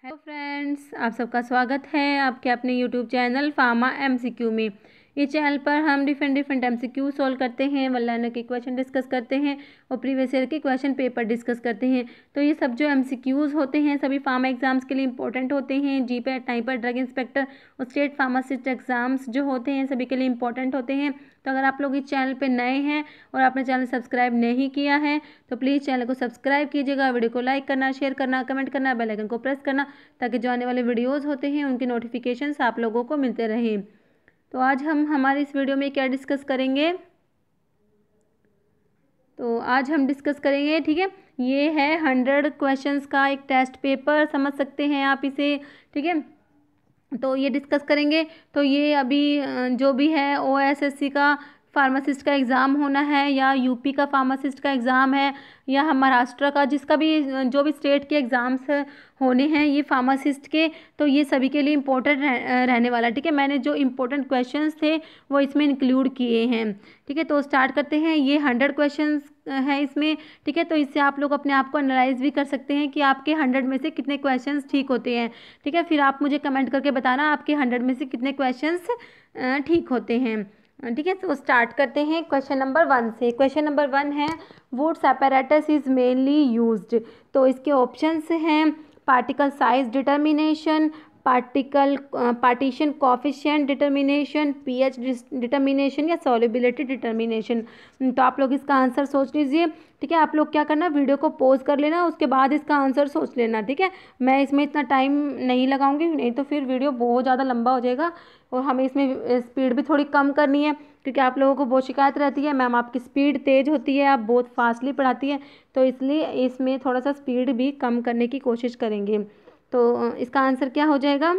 Hello friends, आप सबका स्वागत है आपके अपने यूट्यूब चैनल फार्मा एमसीक्यू में। ये चैनल पर हम डिफरेंट एमसीक्यू सॉल्व करते हैं, वन लाइनर के क्वेश्चन डिस्कस करते हैं और प्रीवियस ईयर के क्वेश्चन पेपर डिस्कस करते हैं। तो ये सब जो एमसीक्यूज़ होते हैं सभी फार्मा एग्जाम्स के लिए इंपॉर्टेंट होते हैं। जीपैट, टाइपर, ड्रग इंस्पेक्टर और स्टेट फार्मासिस्ट एग्जाम्स जो होते हैं सभी के लिए इंपॉर्टेंट होते हैं। तो अगर आप लोग इस चैनल पे नए हैं और आपने चैनल सब्सक्राइब नहीं किया है तो प्लीज़ चैनल को सब्सक्राइब कीजिएगा, वीडियो को लाइक करना, शेयर करना, कमेंट करना, बेल आइकन को प्रेस करना ताकि जो आने वाले वीडियोस होते हैं उनके नोटिफिकेशंस आप लोगों को मिलते रहें। तो आज हम हमारे इस वीडियो में क्या डिस्कस करेंगे, तो आज हम डिस्कस करेंगे, ठीक है, ये है 100 क्वेश्चंस का एक टेस्ट पेपर, समझ सकते हैं आप इसे, ठीक है। तो ये डिस्कस करेंगे। तो ये अभी जो भी है ओएसएससी का फार्मासिस्ट का एग्ज़ाम होना है या यूपी का फार्मासिस्ट का एग्ज़ाम है या महाराष्ट्र का, जिसका भी जो भी स्टेट के एग्ज़ाम्स होने हैं ये फार्मासिस्ट के, तो ये सभी के लिए इम्पोर्टेंट रहने वाला, ठीक है। मैंने जो इम्पोर्टेंट क्वेश्चंस थे वो इसमें इंक्लूड किए हैं, ठीक है। तो स्टार्ट करते हैं। ये 100 क्वेश्चंस है इसमें, ठीक है। तो इससे आप लोग अपने आप को एनालाइज भी कर सकते हैं कि आपके 100 में से कितने क्वेश्चंस ठीक होते हैं, ठीक है। फिर आप मुझे कमेंट करके बताना आपके 100 में से कितने क्वेश्चंस ठीक होते हैं, ठीक है। तो स्टार्ट करते हैं क्वेश्चन नंबर 1 से। क्वेश्चन नंबर 1 है what apparatus is mainly used. तो इसके ऑप्शंस हैं particle size determination, partition coefficient determination, pH determination या सॉल्युबिलिटी डिटर्मिनेशन। तो आप लोग इसका आंसर सोच लीजिए, ठीक है। आप लोग क्या करना, वीडियो को पॉज कर लेना, उसके बाद इसका आंसर सोच लेना, ठीक है। मैं इसमें इतना टाइम नहीं लगाऊंगी, नहीं तो फिर वीडियो बहुत ज़्यादा लंबा हो जाएगा और हमें इसमें स्पीड भी थोड़ी कम करनी है क्योंकि आप लोगों को बहुत शिकायत रहती है मैम आपकी स्पीड तेज़ होती है, आप बहुत फास्टली पढ़ाती है, तो इसलिए इसमें थोड़ा सा स्पीड भी कम करने की कोशिश करेंगे। तो इसका आंसर क्या हो जाएगा,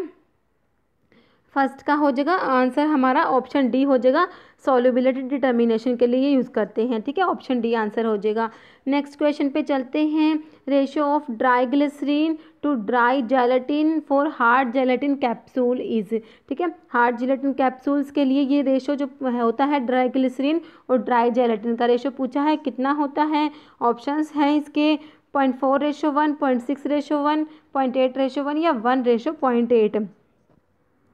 फर्स्ट का हो जाएगा आंसर हमारा ऑप्शन डी हो जाएगा, सॉल्युबिलिटी डिटर्मिनेशन के लिए यूज़ करते हैं, ठीक है। ऑप्शन डी आंसर हो जाएगा। नेक्स्ट क्वेश्चन पे चलते हैं। Ratio of dry glycerine to dry gelatine for hard gelatine capsule is, ठीक है। हार्ड जेलेटिन कैप्सूल्स के लिए ये रेशो जो होता है ड्राई ग्लिसरीन और ड्राई जेलेटिन का रेशो पूछा है कितना होता है। ऑप्शंस हैं इसके 0.4:1, 0.6:1, 0.8:1 या 1:0.8।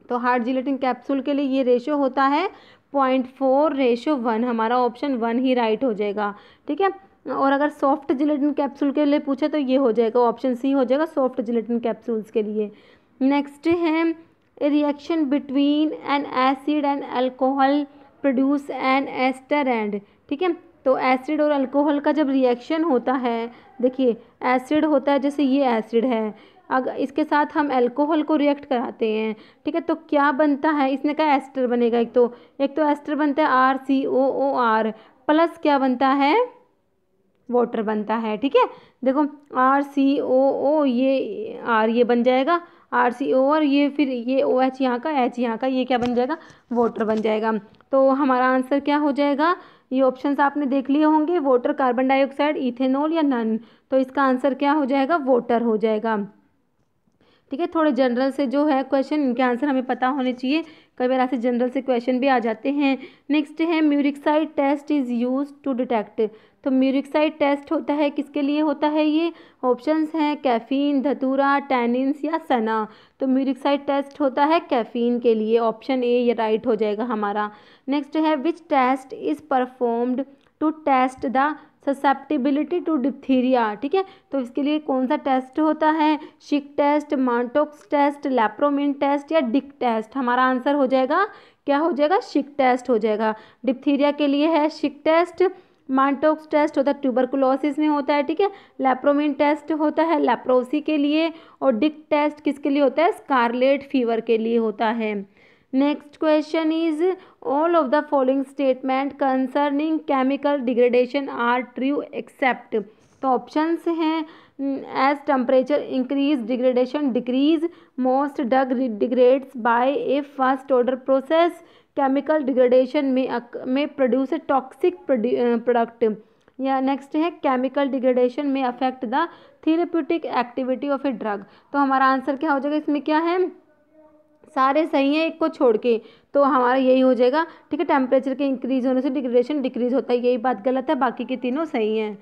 तो हार्ड जिलेटिन कैप्सूल के लिए ये रेशो होता है 0.4:1, हमारा ऑप्शन 1 ही राइट हो जाएगा, ठीक है। और अगर सॉफ्ट जिलेटिन कैप्सूल के लिए पूछे तो ये हो जाएगा ऑप्शन सी हो जाएगा सॉफ्ट जिलेटिन कैप्सूल्स के लिए। नेक्स्ट है reaction between an acid and alcohol produce an ester and, ठीक है। तो एसिड और अल्कोहल का जब रिएक्शन होता है, देखिए एसिड होता है, जैसे ये एसिड है, अगर इसके साथ हम अल्कोहल को रिएक्ट कराते हैं, ठीक है, तो क्या बनता है, इसने कहा एस्टर बनेगा। एक तो एस्टर बनता है RCOOR प्लस क्या बनता है, वाटर बनता है, ठीक है। देखो RCOO ये R ये बन जाएगा, RCOR ये, फिर ये OH यहाँ का, H यहाँ का, ये क्या बन जाएगा, वाटर बन जाएगा। तो हमारा आंसर क्या हो जाएगा, ये ऑप्शंस आपने देख लिए होंगे, वाटर, कार्बन डाइऑक्साइड, इथेनॉल या नन। तो इसका आंसर क्या हो जाएगा, वाटर हो जाएगा, ठीक है। थोड़े जनरल से जो है क्वेश्चन, इनके आंसर हमें पता होने चाहिए, कई बार ऐसे जनरल से क्वेश्चन भी आ जाते हैं। नेक्स्ट है murexide test is use to detect. तो म्यूरिक्साइड टेस्ट होता है किसके लिए होता है ये, ऑप्शंस हैं कैफीन, धतूरा, टैनिन्स या सना। तो म्यूरिक्साइड टेस्ट होता है कैफीन के लिए, ऑप्शन ए ये राइट हो जाएगा हमारा। नेक्स्ट है which test is performed to test the susceptibility to diphtheria, ठीक है। तो इसके लिए कौन सा टेस्ट होता है, शिक टेस्ट, मार्टोक्स टेस्ट, लैप्रोमिन टेस्ट या डिक टेस्ट। हमारा आंसर हो जाएगा, क्या हो जाएगा, शिक टेस्ट हो जाएगा। डिप्थीरिया के लिए है शिक टेस्ट, मार्टोक्स टेस्ट होता है ट्यूबरकुलोसिस में होता है, ठीक है। लैप्रोमिन टेस्ट होता है लेप्रोसी के लिए और डिक टेस्ट किसके लिए होता है, स्कारलेट फीवर के लिए होता है। Next question is all of the following statement concerning chemical degradation are true except. तो ऑप्शंस हैं as temperature increase degradation decrease, most drug degrades by a first order process, chemical degradation में produce a toxic product, या next है chemical degradation में affect the therapeutic activity of a drug. तो हमारा answer क्या हो जाएगा, इसमें क्या है, सारे सही हैं एक को छोड़ के, तो हमारा यही हो जाएगा, ठीक है। टेम्परेचर के इंक्रीज होने से डिग्रेडेशन डिक्रीज होता है, यही बात गलत है, बाकी के तीनों सही हैं।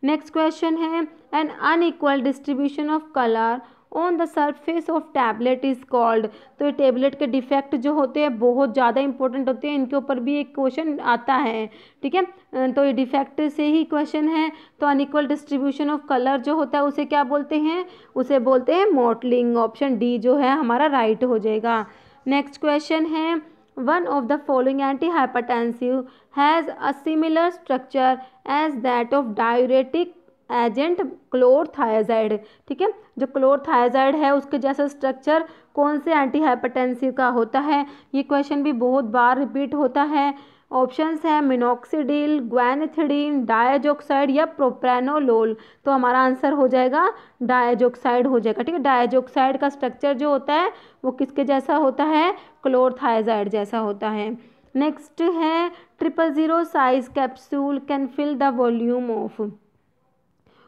नेक्स्ट क्वेश्चन है N unequal distribution of colour on the surface of tablet is called. तो ये टैबलेट के डिफेक्ट जो होते हैं बहुत ज़्यादा इंपॉर्टेंट होते हैं, इनके ऊपर भी एक क्वेश्चन आता है, ठीक है। तो ये डिफेक्ट से ही क्वेश्चन है। तो अनइक्वल डिस्ट्रीब्यूशन ऑफ कलर जो होता है उसे क्या बोलते हैं, उसे बोलते हैं मॉटलिंग। ऑप्शन डी जो है हमारा राइट हो जाएगा। नेक्स्ट क्वेश्चन है, one of the following anti hypertensive has a similar structure as that of diuretic agent chlorothiazide. ठीक है, जो क्लोरथायाजाइड है उसके जैसा स्ट्रक्चर कौन से एंटी हाइपरटेंसिव का होता है। ये क्वेश्चन भी बहुत बार रिपीट होता है। ऑप्शंस है मिनॉक्सिडिल, ग्वानिथिडीन, डायजोक्साइड या प्रोप्रानोलोल। तो हमारा आंसर हो जाएगा डायजोक्साइड हो जाएगा। ठीक है, डायजोक्साइड का स्ट्रक्चर जो होता है वो किसके जैसा होता है, क्लोरथायाजाइड जैसा होता है। नेक्स्ट है 000 size capsule can fill the volume of.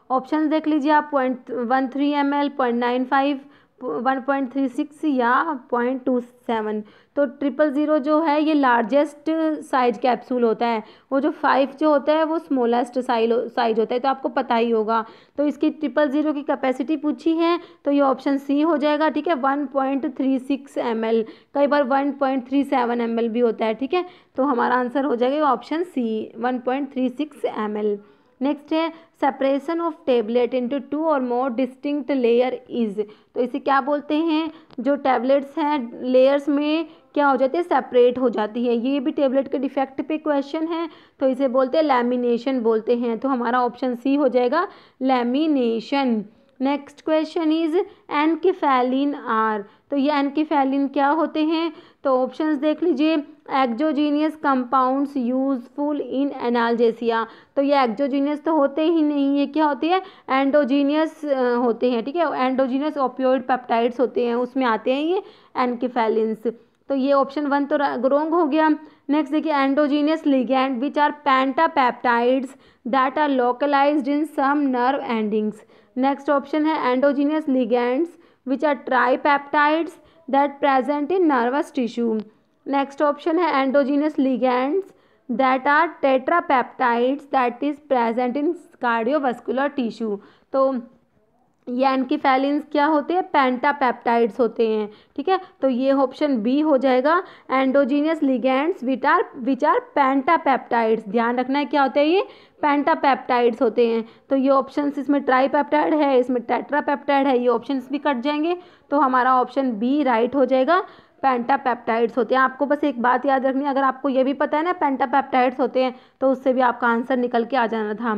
Option देख लीजिए आप, 0.13 ml, 0.95, 1.36 या 0.27। तो 000 जो है ये लार्जेस्ट साइज कैप्सूल होता है, वो जो 5 जो होता है वो स्मॉलेस्ट साइज होता है, तो आपको पता ही होगा। तो इसकी 000 की कैपेसिटी पूछी है तो ये ऑप्शन सी हो जाएगा। ठीक है, 1.36 ml, कई बार 1.37 ml भी होता है। ठीक है, तो हमारा आंसर हो जाएगा ऑप्शन सी, 1.36 ml। नेक्स्ट है सेपरेशन ऑफ टेबलेट इनटू 2 और मोर डिस्टिंक्ट लेयर इज। तो इसे क्या बोलते हैं, जो टैबलेट्स हैं लेयर्स में क्या हो जाती है, सेपरेट हो जाती है। ये भी टेबलेट के डिफेक्ट पे क्वेश्चन है, तो इसे बोलते हैं लैमिनेशन बोलते हैं। तो हमारा ऑप्शन सी हो जाएगा lamination. Next question is enkephalin are. तो ये एनकेफेलिन क्या होते हैं, तो ऑप्शंस देख लीजिए। Exogenous compounds useful in analgesia. तो ये एक्सोजीनियस तो होते ही नहीं है, क्या होते हैं, एंडोजीनियस होते हैं। ठीक है, एंडोजीनियस ओपियोइड पेप्टाइड्स होते हैं, उसमें आते हैं ये एनकेफेलिन्स। तो ये ऑप्शन 1 तो रॉन्ग हो गया। नेक्स्ट देखिए, endogenous ligand which are pentapeptides that are localised in some nerve endings. Next option है endogenous ligands which are tripeptides that present in nervous tissue. Next option है endogenous ligands that are tetrapeptides that is present in cardiovascular tissue. तो ये एनकेफेलिन्स क्या होते हैं, पेंटापेप्टाइड्स होते हैं। ठीक है, तो ये ऑप्शन बी हो जाएगा, एंडोजीनियस लिगैंड्स विच आर पेंटापेप्टाइड्स। ध्यान रखना है क्या होता है, ये पेंटापेप्टाइड्स होते हैं। तो ये ऑप्शंस, इसमें ट्राईपेप्टाइड है, इसमें टेट्रापेप्टाइड है, ये ऑप्शंस भी कट जाएंगे। तो हमारा ऑप्शन बी राइट हो जाएगा, पेंटापेप्टाइड्स होते हैं। आपको बस एक बात याद रखनी है, अगर आपको ये भी पता है ना पेंटापेप्टाइड्स होते हैं तो उससे भी आपका आंसर निकल के आ जाना था।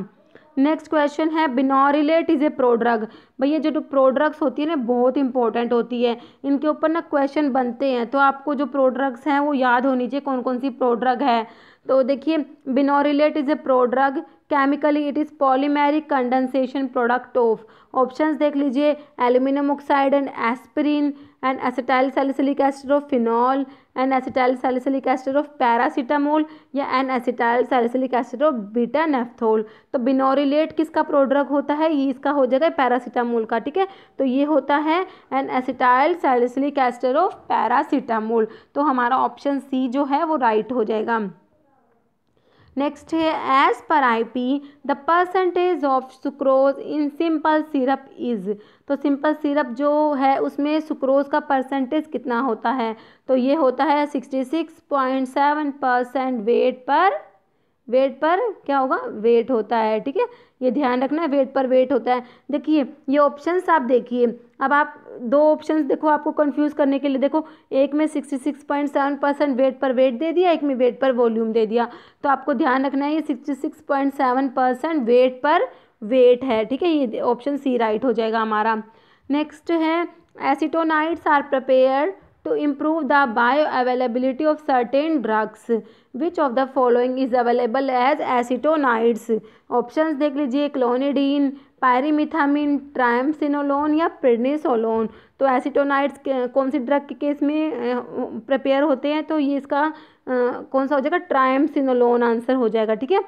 नेक्स्ट क्वेश्चन है बिनोरिलेट इज ए प्रोड्रग। भैया जो प्रोड्रग्स होती है ना बहुत इंपॉर्टेंट होती है, इनके ऊपर ना क्वेश्चन बनते हैं, तो आपको जो प्रोड्रग्स हैं वो याद होनी चाहिए कौन कौन सी प्रोड्रग है। तो देखिए, benorilate is a prodrug, chemically it is polymeric condensation product of. Options देख लीजिए, aluminium oxide and aspirin and acetyl salicylic acid of phenol and acetyl salicylic acid of paracetamol या an acetyl salicylic acid of beta naphthol. तो benorilate किसका prodrug होता है, ये इसका हो जाएगा पैरासीटामोल का। ठीक है, तो ये होता है N acetyl salicylic acid of paracetamol. तो हमारा ऑप्शन सी जो है वो राइट हो जाएगा। नेक्स्ट है as per IP the percentage of sucrose in simple syrup is. तो सिंपल सिरप जो है उसमें सुक्रोज का परसेंटेज कितना होता है, तो ये होता है 66.7% वेट पर क्या होगा, वेट होता है। ठीक है, ये ध्यान रखना है, वेट पर वेट होता है। देखिए ये ऑप्शंस आप देखिए, अब आप दो ऑप्शंस देखो आपको कंफ्यूज करने के लिए, देखो एक में 66.7% वेट पर वेट दे दिया, एक में वेट पर वॉल्यूम दे दिया। तो आपको ध्यान रखना है ये 66.7% वेट पर वेट है। ठीक है, ये ऑप्शन सी राइट हो जाएगा हमारा। नेक्स्ट है acetonides are prepared to improve the bioavailability of certain drugs. Which of the following is available as acetonides? Options देख लीजिए, क्लोनिडीन, पायरीमिथामिन, ट्राइमसिनोलोन या प्रेडनिसोलोन। तो एसीटोनाइड्स कौन सी ड्रग के केस में प्रिपेयर होते हैं, तो ये इसका कौन सा हो जाएगा, ट्राइमसिनोलोन आंसर हो जाएगा। ठीक है,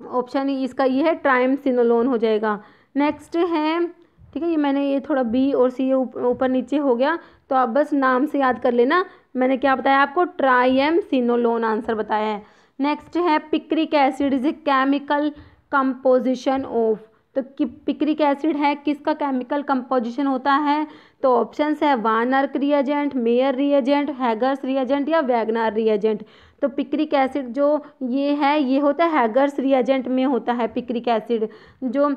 ऑप्शन इसका ये है ट्राइमसिनोलोन हो जाएगा। नेक्स्ट है, ठीक है, ये मैंने ये थोड़ा बी और सी ऊपर नीचे हो गया, तो आप बस नाम से याद कर लेना। मैंने क्या बताया आपको, ट्राइमसिनोलोन आंसर बताया है। नेक्स्ट है picric acid is a chemical composition of. तो पिक्रिक एसिड है किसका केमिकल कंपोजिशन होता है? तो ऑप्शंस है Van Urk reagent, Mayer reagent, Hager's reagent या वैगनार रिएजेंट। तो पिक्रिक एसिड जो ये है ये होता है हैगर्स रिएजेंट में होता है पिक्रिक एसिड। जो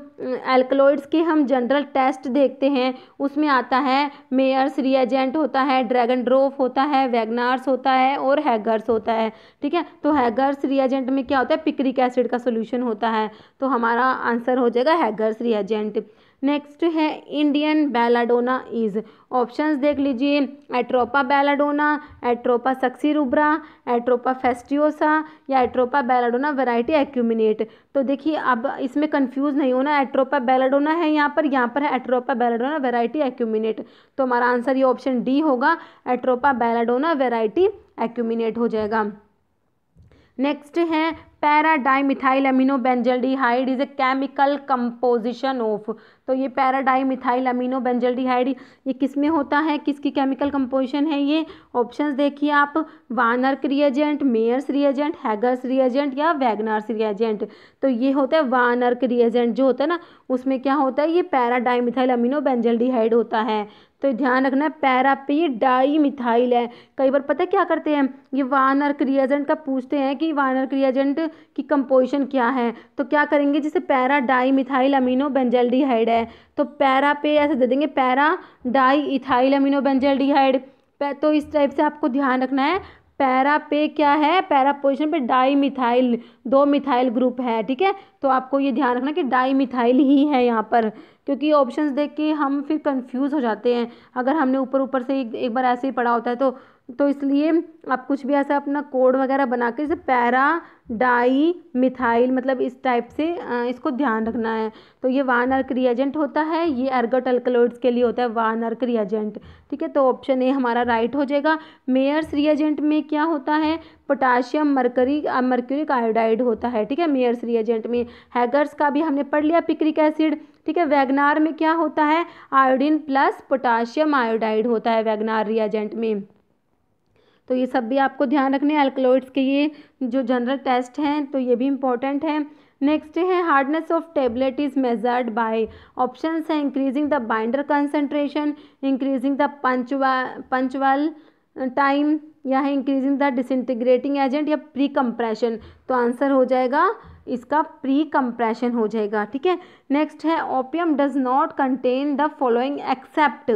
एल्कलॉइड्स के हम जनरल टेस्ट देखते हैं उसमें आता है मेयर्स रिएजेंट होता है, ड्रैगन ड्रॉफ होता है, वैगनार्स होता है और हैगर्स होता है। ठीक है, तो हैगर्स रिएजेंट में क्या होता है? पिक्रिक एसिड का सोल्यूशन होता है। तो हमारा आंसर हो जाएगा हैगर्स रिएजेंट। नेक्स्ट है इंडियन बेलाडोना इज, ऑप्शंस देख लीजिए, एट्रोपा बेलाडोना, एट्रोपा सक्सीरुब्रा, एट्रोपा फेस्टियोसा या एट्रोपा बेलाडोना वैरायटी एक्यूमिनेट। तो देखिए अब इसमें कंफ्यूज नहीं होना, एट्रोपा बेलाडोना है यहाँ पर है एट्रोपा बेलाडोना वैरायटी एक्यूमिनेट। तो हमारा आंसर ये ऑप्शन डी होगा, एट्रोपा बेलाडोना वैरायटी एक्यूमिनेट हो जाएगा। नेक्स्ट है para dimethyl amino benzaldehyde is a chemical composition of. तो ये पैरा डाइमिथाइल अमीनो बेंजल्डिहाइड ये किस में होता है, किसकी केमिकल कंपोजिशन है ये? ऑप्शंस देखिए आप, Van Urk reagent, Mayer's reagent, Hager's reagent या वैगनार्स रिएजेंट। तो ये होता है वान आर्क रिएजेंट जो होता है ना उसमें क्या होता है? ये पैरा डाइमिथाइल अमीनो बेंजल्डिहाइड होता है। तो ध्यान रखना है पैरा पे ये डाइमिथाइल है। कई बार पता है क्या करते हैं, ये वान आर्क रिएजेंट का पूछते हैं कि वान आर्क रिएजेंट की कंपोजिशन क्या है, तो क्या करेंगे जैसे पैरा डाइमिथाइल अमीनो बेंजल्डिहाइड है तो पैरा पे ऐसे दे देंगे पैरा डाइइथाइल अमीनो बेंजल्डिहाइड। तो इस टाइप से आपको ध्यान रखना है, पैरा पे क्या है, पैरा पोजिशन पे डाइमिथाइल, 2 मिथाइल ग्रुप है। ठीक है, तो आपको ये ध्यान रखना कि डाइमिथाइल ही है यहाँ पर, क्योंकि ऑप्शंस देख के हम फिर कंफ्यूज हो जाते हैं अगर हमने ऊपर ऊपर से एक बार ऐसे ही पढ़ा होता है तो इसलिए आप कुछ भी ऐसा अपना कोड वगैरह बना के जैसे पैरा डाई मिथाइल मतलब इस टाइप से इसको ध्यान रखना है। तो ये वान आर्क रिएजेंट होता है, ये एर्गोट अल्कलॉइड्स के लिए होता है वान आर्क रिएजेंट। ठीक है, तो ऑप्शन ए हमारा राइट हो जाएगा। मेयर्स रिएजेंट में क्या होता है? पोटाशियम मर्क्यूरिक आयोडाइड होता है। ठीक है, मेयर्स रिएजेंट में। हैगर्स का भी हमने पढ़ लिया पिक्रिक एसिड। ठीक है, वैगनार में क्या होता है? आयोडीन प्लस पोटाशियम आयोडाइड होता है वैगनार रिएजेंट में। तो ये सब भी आपको ध्यान रखने हैं, अल्कलॉइड्स के ये जो जनरल टेस्ट हैं तो ये भी इंपॉर्टेंट है। नेक्स्ट है hardness of tablet is measured by, options है increasing the binder concentration, increasing the punch dwell time या है इंक्रीजिंग द डिसइंटीग्रेटिंग एजेंट या प्री कंप्रेशन। तो आंसर हो जाएगा इसका प्री कंप्रेशन हो जाएगा। ठीक है, नेक्स्ट है opium does not contain the following accept,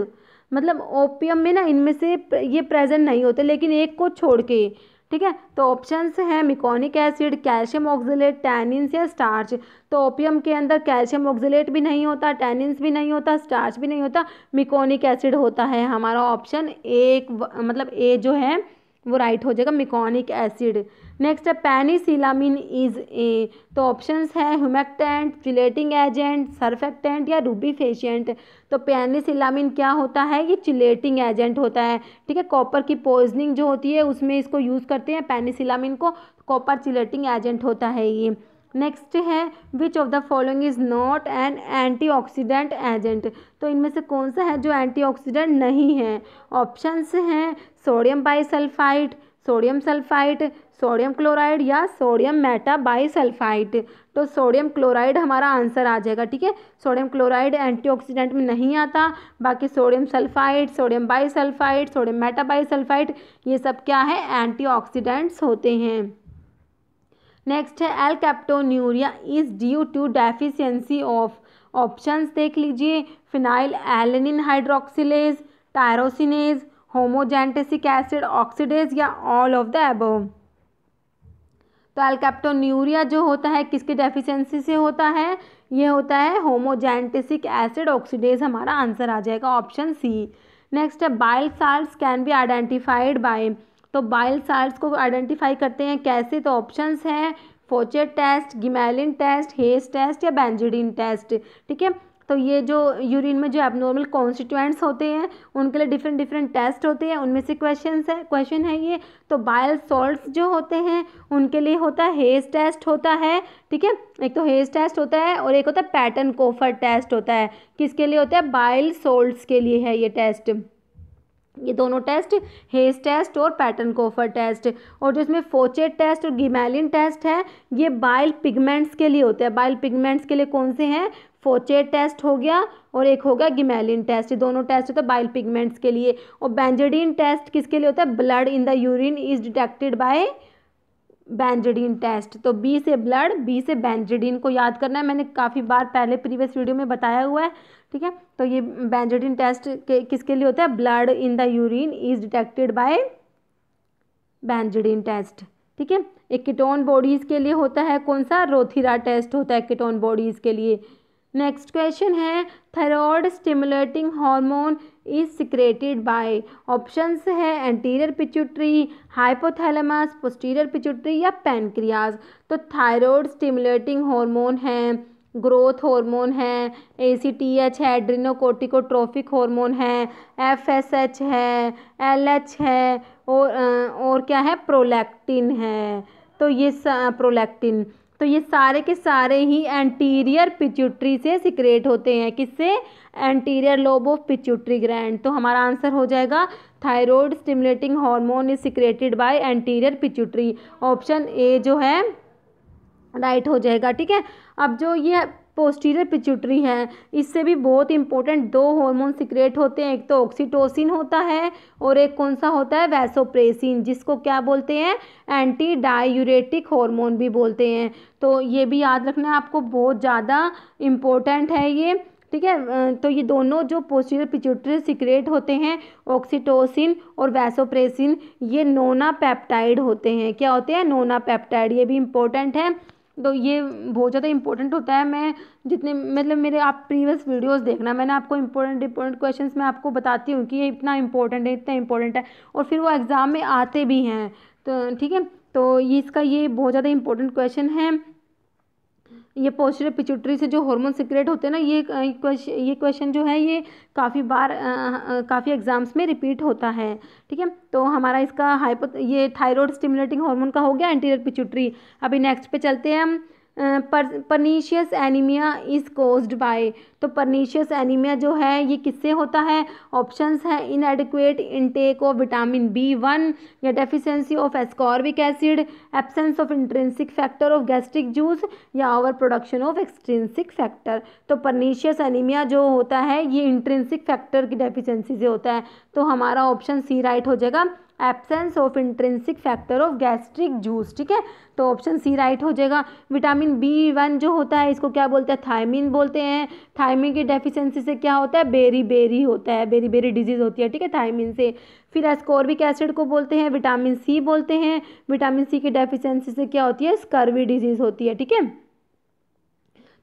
मतलब ओपियम में ना इनमें से ये प्रेजेंट नहीं होते लेकिन एक को छोड़ के। ठीक है, तो ऑप्शंस हैं मिकोनिक एसिड, कैल्शियम ऑक्सलेट, टैनिन्स या स्टार्च। तो ओपियम के अंदर कैल्शियम ऑक्सलेट भी नहीं होता, टैनिन्स भी नहीं होता, स्टार्च भी नहीं होता, मिकोनिक एसिड होता है। हमारा ऑप्शन एक मतलब ए जो है वो राइट हो जाएगा, मिकोनिक एसिड। नेक्स्ट है पेनिसिलामिन इज ए, तो ऑप्शंस है ह्यूमेक्टेंट, चिलेटिंग एजेंट, सर्फेक्टेंट या रूबीफेशिएंट। तो पेनिसिलामिन क्या होता है? ये चिलेटिंग एजेंट होता है। ठीक है, कॉपर की पॉइजनिंग जो होती है उसमें इसको यूज़ करते हैं पेनिसिलामिन को, कॉपर चिलेटिंग एजेंट होता है ये। नेक्स्ट है which of the following is not an antioxidant agent, तो इनमें से कौन सा है जो एंटीऑक्सीडेंट नहीं है? ऑप्शंस हैं sodium bisulphide, sodium sulphide, sodium chloride या सोडियम मेटाबाइसल्फाइड। तो सोडियम क्लोराइड हमारा आंसर आ जाएगा। ठीक है, सोडियम क्लोराइड एंटीऑक्सीडेंट में नहीं आता, बाकी sodium sulphide, sodium bisulphide, sodium metabisulphide ये सब क्या है? एंटीऑक्सीडेंट्स होते हैं। नेक्स्ट है alkaptonuria is due to deficiency of, options देख लीजिए, phenyl alanine hydroxylase, tyrosinase, homogentisic acid oxidase या ऑल ऑफ द अबव। तो एल्केप्टोन्यूरिया जो होता है किसकी डेफिशिएंसी से होता है? ये होता है होमोजेंटेसिक एसिड ऑक्सीडेज, हमारा आंसर आ जाएगा ऑप्शन सी। नेक्स्ट है bile salts can be identified by, तो बाइल साल्ट्स को आइडेंटिफाई करते हैं कैसे? तो ऑप्शंस हैं फोचेट टेस्ट, गिमेलिन टेस्ट, हेस टेस्ट या बेंजीडीन टेस्ट। ठीक है, तो ये जो यूरिन में जो एबनॉर्मल कॉन्स्टिट्यूएंट्स होते हैं उनके लिए डिफरेंट डिफरेंट टेस्ट होते हैं, उनमें से क्वेश्चन है ये। तो बाइल सॉल्ट्स जो होते हैं उनके लिए होता है हेस टेस्ट होता है। ठीक है, एक तो हेस टेस्ट होता है और एक होता है पैटर्न कोफर टेस्ट होता है। किसके लिए होता है? बाइल सॉल्ट्स के लिए है ये टेस्ट। ये दोनों टेस्ट हेस टेस्ट और पैटर्न कोफर टेस्ट। और जो इसमें फोचेट टेस्ट और गिमेलिन टेस्ट है ये बाइल पिगमेंट्स के लिए होते हैं। बाइल पिगमेंट्स के लिए कौन से हैं? फोचे टेस्ट हो गया और एक हो गया गिमेलिन टेस्ट। ये दोनों टेस्ट होता है बाइल पिगमेंट्स के लिए। और बेंजाडिन टेस्ट किसके लिए होता है? Blood in the urine is detected by benzidine test. तो बी से ब्लड, बी से बेंजाडिन को याद करना है, मैंने काफ़ी बार पहले प्रीवियस वीडियो में बताया हुआ है, ठीक है। तो ये बेंजाडिन टेस्ट किसके लिए होता है? Blood in the urine is detected by benzidine test, ठीक है। एक कीटोन बॉडीज़ के लिए होता है कौन सा? रोथिरा टेस्ट होता है कीटोन बॉडीज़ के लिए। नेक्स्ट क्वेश्चन है thyroid stimulating hormone is secreted by. Options है anterior pituitary, hypothalamus, posterior pituitary या पैनक्रियाज। तो थायराइड स्टिमुलेटिंग हार्मोन है, ग्रोथ हार्मोन है, ACTH है, एड्रिनोकोर्टिकोट्रोफिक हार्मोन है, FSH है, LH है और क्या है? प्रोलैक्टिन है। तो ये प्रोलैक्टिन, तो ये सारे के सारे ही एंटीरियर पिट्यूटरी से सिक्रेट होते हैं। किससे? Anterior lobe of pituitary gland. तो हमारा आंसर हो जाएगा thyroid stimulating hormone is secreted by anterior pituitary. Option A जो है राइट हो जाएगा, ठीक है। अब जो ये पोस्टीरियर पिट्यूटरी है, इससे भी बहुत इंपॉर्टेंट दो हार्मोन सिक्रेट होते हैं। एक तो ऑक्सीटोसिन होता है और एक कौन सा होता है? वैसोप्रेसिन, जिसको क्या बोलते हैं? एंटी डायूरेटिक हार्मोन भी बोलते हैं। तो ये भी याद रखना है आपको, बहुत ज़्यादा इम्पोर्टेंट है ये, ठीक है। तो ये दोनों जो पोस्टीरियर पिट्यूटरी सिक्रेट होते हैं, ऑक्सीटोसिन और वैसोप्रेसिन, ये नोना पेप्टाइड होते हैं। क्या होते हैं? नोना पेप्टाइड। ये भी इम्पोर्टेंट है। तो ये बहुत ज़्यादा इंपॉर्टेंट होता है। मैं जितने मतलब मेरे आप प्रीवियस वीडियोस देखना, मैंने आपको इंपॉर्टेंट क्वेश्चंस मैं आपको बताती हूँ कि ये इतना इंपॉर्टेंट है, इतना इंपॉर्टेंट है, और फिर वो एग्ज़ाम में आते भी हैं। तो ठीक है, तो ये इसका ये बहुत ज़्यादा इंपॉर्टेंट क्वेश्चन है। ये पोस्टीरियर पिट्यूटरी से जो हार्मोन सिक्रेट होते हैं ना, ये क्वेश्चन जो है ये काफ़ी बार काफ़ी एग्जाम्स में रिपीट होता है, ठीक है। तो हमारा इसका ये थायराइड स्टिमुलेटिंग हार्मोन का हो गया एंटीरियर पिट्यूटरी। अभी नेक्स्ट पे चलते हैं हम। Pernicious anaemia is caused by. तो परनीशियस एनीमिया जो है ये किससे होता है? ऑप्शंस है इनएडिक्वेट इनटेक ऑफ विटामिन B1 या deficiency of ascorbic acid, absence of intrinsic factor of gastric juice या over production of extrinsic factor. तो परनीशियस एनीमिया जो होता है ये इंट्रिंसिक फैक्टर की डेफिशिएंसी से होता है। तो हमारा ऑप्शन सी राइट हो जाएगा, absence of intrinsic factor of gastric juice, ठीक है। तो ऑप्शन सी राइट हो जाएगा। विटामिन B1 जो होता है इसको क्या बोलते हैं? थायमिन बोलते हैं। थायमिन की डेफिशिएंसी से क्या होता है? बेरी होता है, बेरी डिजीज होती है, ठीक है, थायमिन से। फिर एस्कॉर्बिक एसिड को बोलते हैं विटामिन C बोलते हैं। विटामिन C की डेफिशिएंसी से क्या होती है? स्कर्वी डिजीज होती है, ठीक है।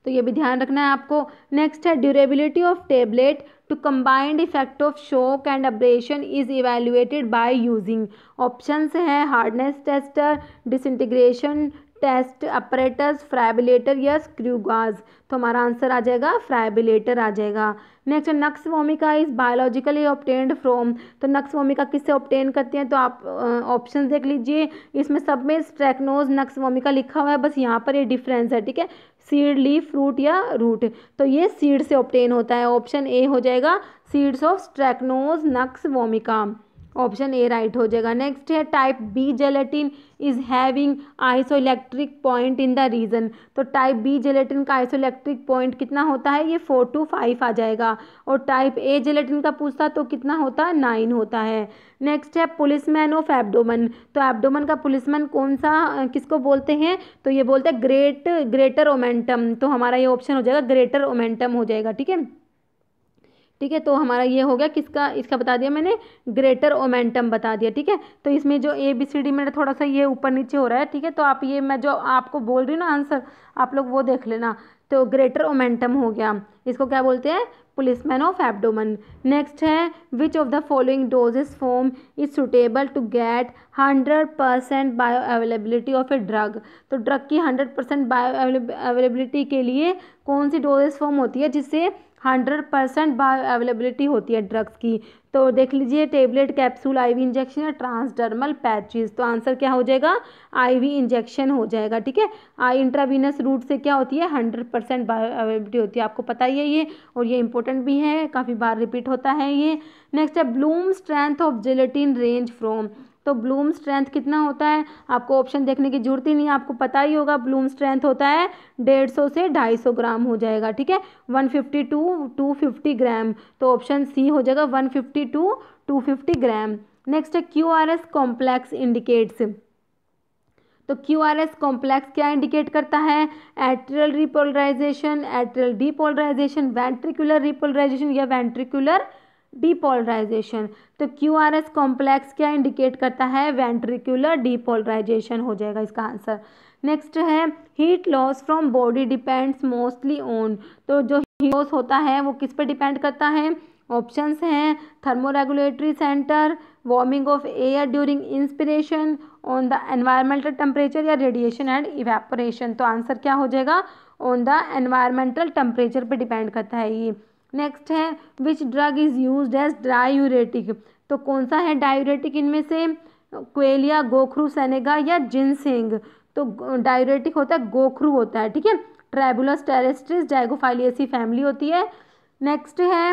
तो ये भी ध्यान रखना है आपको। नेक्स्ट है durability of tablet to combined effect of shock and abrasion is evaluated by using. Options है hardness tester, disintegration test apparatus, friabilator या स्क्रू गाज। तो हमारा आंसर आ जाएगा फ्राइबिलेटर आ जाएगा। Next nux vomica is biologically obtained from. तो nux vomica किससे obtain करते हैं? तो आप ऑप्शन देख लीजिए, इसमें सब में स्ट्रैक्नोज नक्स वोमिका लिखा हुआ है, बस यहाँ पर ये डिफरेंस है, ठीक है, सीड, लीफ, फ्रूट या रूट। तो ये सीड से ऑब्टेन होता है। ऑप्शन ए हो जाएगा, seeds of strychnos nux vomica. Option A right हो जाएगा। नेक्स्ट है type B gelatin is having isoelectric point in the region. तो टाइप बी जेलेटिन का आइसोइलेक्ट्रिक पॉइंट कितना होता है? ये 4 to 5 आ जाएगा। और टाइप ए जेलेटिन का पूछता तो कितना होता है? 9 होता है। नेक्स्ट है पुलिसमैन ऑफ एब्डोमन। तो एब्डोमन का पुलिसमैन कौन सा किसको बोलते हैं? तो ये बोलते हैं ग्रेटर ओमेंटम। तो हमारा ये ऑप्शन हो जाएगा ग्रेटर ओमेंटम हो जाएगा, ठीक है, ठीक है। तो हमारा ये हो गया किसका? इसका बता दिया मैंने, ग्रेटर ओमेंटम बता दिया, ठीक है। तो इसमें जो ABCD मेरा थोड़ा सा ये ऊपर नीचे हो रहा है, ठीक है, तो आप ये मैं जो आपको बोल रही हूँ ना आंसर, आप लोग वो देख लेना। तो ग्रेटर ओमेंटम हो गया, इसको क्या बोलते हैं? Policeman of abdomen. नेक्स्ट है which of the following dosage form is suitable to get 100% bio availability of a drug. तो ड्रग की 100% बायो अवेलेबिलिटी के लिए कौन सी डोजेस फॉर्म होती है जिससे 100% बायो अवेलेबिलिटी होती है ड्रग्स की? तो देख लीजिए, टेबलेट, कैप्सूल, IV इंजेक्शन या ट्रांसडर्मल पैचेस। तो आंसर क्या हो जाएगा? IV इंजेक्शन हो जाएगा, ठीक है। इंट्रावीनस रूट से क्या होती है? 100% बायो अवेलेबिलिटी होती है, आपको पता ही है ये, और ये इंपॉर्टेंट भी है, काफ़ी बार रिपीट होता है ये। नेक्स्ट है bloom strength of gelatin range from. तो ब्लूम स्ट्रेंथ कितना होता है, आपको ऑप्शन देखने की जरूरत ही नहीं है, आपको पता ही होगा। ब्लूम स्ट्रेंथ होता है 150 से 250 ग्राम हो जाएगा, ठीक है। 150 टू 250 ग्राम, तो ऑप्शन सी हो जाएगा 150 टू 250 ग्राम। नेक्स्ट है QRS कॉम्प्लेक्स इंडिकेट्स। तो QRS कॉम्प्लेक्स क्या इंडिकेट करता है, atrial repolarisation, atrial depolarisation, ventricular repolarisation या वेंट्रिकुलर डीपोलराइजेशन। तो QRS कॉम्प्लेक्स क्या इंडिकेट करता है, वेंट्रिकुलर डीपोलराइजेशन हो जाएगा इसका आंसर। नेक्स्ट है heat loss from body depends mostly on. तो जो हीट लॉस होता है वो किस पर डिपेंड करता है, ऑप्शंस हैं thermoregulatory centre, warming of air during inspiration, on the environmental temperature या रेडिएशन एंड इवेपोरेशन। तो आंसर क्या हो जाएगा, ऑन द एनवायरमेंटल टेम्परेचर पे डिपेंड करता है ये। नेक्स्ट है which drug is used as diuretic. तो कौन सा है डायूरेटिक इनमें से, क्वेलिया, गोखरू, सेनेगा या जिनसेंग। तो डायूरेटिक होता है गोखरू होता है, ठीक है। ट्रैबुलस टेरेस्ट्रिस जाइगोफाइलिएसी फैमिली होती है। नेक्स्ट है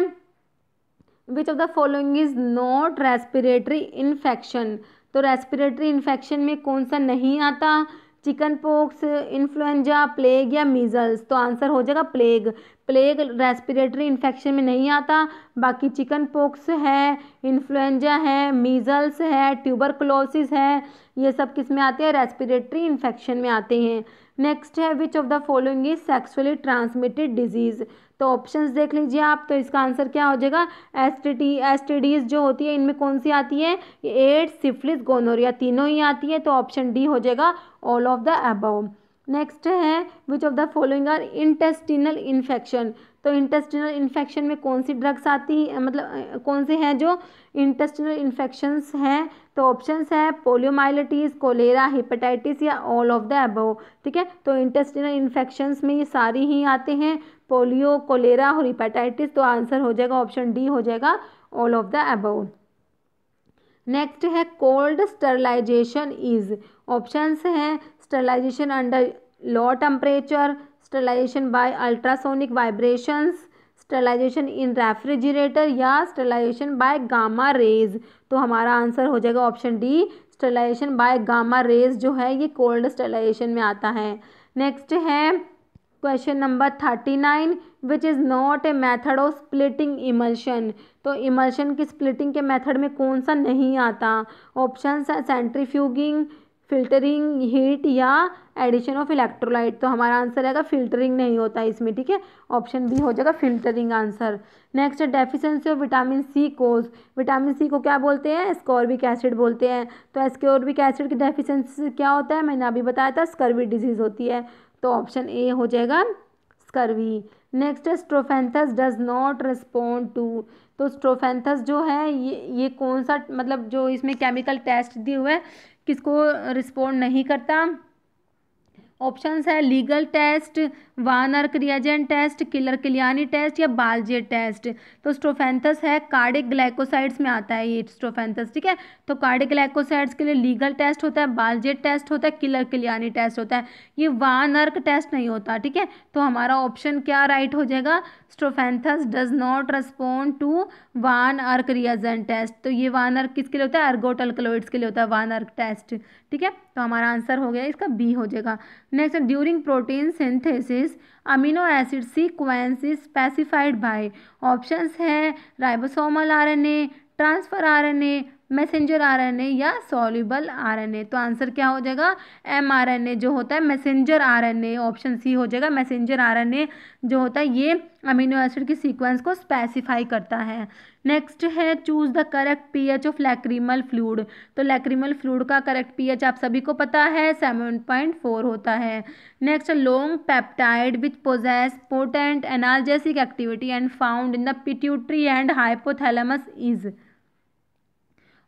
which of the following is not respiratory infection. तो रेस्पिरेटरी इन्फेक्शन में कौन सा नहीं आता, चिकन पॉक्स, इन्फ्लुएंजा, प्लेग या मीजल्स। तो आंसर हो जाएगा प्लेग। प्लेग रेस्पिरेटरी इन्फेक्शन में नहीं आता, बाकी चिकन पॉक्स है, इन्फ्लुएंजा है, मीजल्स है, ट्यूबरकुलोसिस है, ये सब किस में आते हैं, रेस्पिरेटरी इन्फेक्शन में आते हैं। नेक्स्ट है which of the following is sexually transmitted disease. तो ऑप्शंस देख लीजिए आप, तो इसका आंसर क्या हो जाएगा, एसटीडीज जो होती है इनमें कौन सी आती है, एड्स, सिफिलिस, गोनोरिया, तीनों ही आती है। तो ऑप्शन डी हो जाएगा all of the above. Next है which of the following are intestinal infection. तो इंटेस्टिनल इन्फेक्शन में कौन सी ड्रग्स आती है, मतलब कौन से हैं जो इंटेस्टिनल इन्फेक्शंस हैं। तो ऑप्शंस है पोलियोमाइलिटिस, कोलेरा, हेपेटाइटिस या ऑल ऑफ द अबव, ठीक है। तो इंटेस्टिनल इन्फेक्शंस में ये सारी ही आते हैं, पोलियो, कोलेरा और हेपेटाइटिस। तो आंसर हो जाएगा ऑप्शन डी हो जाएगा all of the above. Next है कोल्ड स्टरलाइजेशन इज। ऑप्शंस हैं sterilisation under low temperature, sterilisation by ultrasonic vibrations, sterilisation in refrigerator या स्टरलाइजेशन बाय गामा रेज। तो हमारा आंसर हो जाएगा option D, sterilisation by gamma rays जो है ये कोल्ड स्टरलाइजेशन में आता है। नेक्स्ट है question number 39 which is not a method of splitting emulsion. तो इमल्शन की स्प्लिटिंग के मेथड में कौन सा नहीं आता, ऑप्शंस है सेंट्रीफ्यूगिंग, फिल्टरिंग, हीट या एडिशन ऑफ इलेक्ट्रोलाइट। तो हमारा आंसर आएगा फिल्टरिंग नहीं होता इसमें, ठीक है। ऑप्शन बी हो जाएगा फिल्टरिंग आंसर। नेक्स्ट है deficiency of vitamin C cause. Vitamin C को क्या बोलते हैं, एस्कॉर्बिक एसिड बोलते हैं। तो एस्कॉर्बिक एसिड की डेफिशिएंसी से क्या होता है, मैंने अभी बताया था, स्कर्वी डिजीज होती है। तो ऑप्शन ए हो जाएगा स्कर्वी। नेक्स्ट है strophanthus does not respond to. तो स्ट्रोफेंथस जो है ये कौन सा, मतलब जो इसमें केमिकल टेस्ट दिए हुए हैं किसको रिस्पॉन्ड नहीं करता। ऑप्शंस है legal test, Van Urk reagent test, Keller Kiliani test या बालजे टेस्ट। तो स्ट्रोफेंथस है कार्डिक ग्लाइकोसाइड्स में आता है ये स्ट्रोफेंथस, ठीक है। तो कार्डिक ग्लाइकोसाइड्स के लिए लीगल टेस्ट होता है, बालजे टेस्ट होता है, किलर किलियानी टेस्ट होता है, ये वानर्क टेस्ट नहीं होता, ठीक है। तो हमारा ऑप्शन क्या राइट हो जाएगा, strophanthus does not respond to Van Urk reagent test. तो ये वान अर्क किसके लिए होता है, अर्गोट अल्कलॉइड्स के लिए होता है वान अर्क टेस्ट, ठीक है। तो हमारा आंसर हो गया इसका बी हो जाएगा। Next during protein synthesis amino acid sequence is specified by. Options है ribosomal RNA, transfer RNA, messenger RNA या सॉल्युबल आरएनए। तो आंसर क्या हो जाएगा, एमआरएनए जो होता है मैसेंजर आरएनए, ऑप्शन सी हो जाएगा। मैसेंजर आरएनए जो होता है ये अमीनो एसिड की सीक्वेंस को स्पेसिफाई करता है। नेक्स्ट है choose the correct pH of lacrimal fluid. तो लैक्रिमल फ्लूइड का करेक्ट पीएच आप सभी को पता है 7.4 होता है। Next long peptide which possess potent analgesic activity and found in the pituitary and hypothalamus is.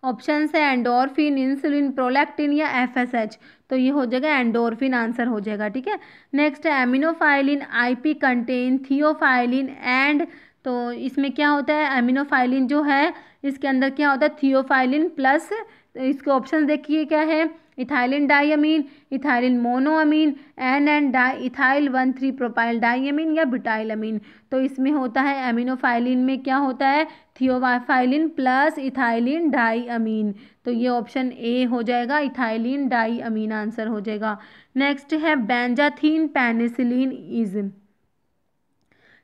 Option है एंडोर्फिन, इंसुलिन, प्रोलैक्टिन या एफएसएच। तो ये हो जाएगा एंडोर्फिन आंसर हो जाएगा, ठीक है। नेक्स्ट है एमिनोफाइलिन आईपी कंटेन थियोफाइलिन एंड। तो इसमें क्या होता है, एमिनोफाइलिन जो है इसके अंदर क्या होता है, थियोफाइलिन प्लस तो इसके ऑप्शन देखिए क्या है, ethylene diamine, ethylene monoamine, N di ethyl 1,3 propyl diamine या ब्यूटाइलअमीन। तो इसमें होता है एमिनोफाइलिन में क्या होता है, थियोफाइलिन प्लस इथाइलिन डाइअमीन। तो ये ऑप्शन ए हो जाएगा, इथाइलिन डाइअमीन आंसर हो जाएगा। नेक्स्ट है बेंजाथीन पेनिसिलिन इज,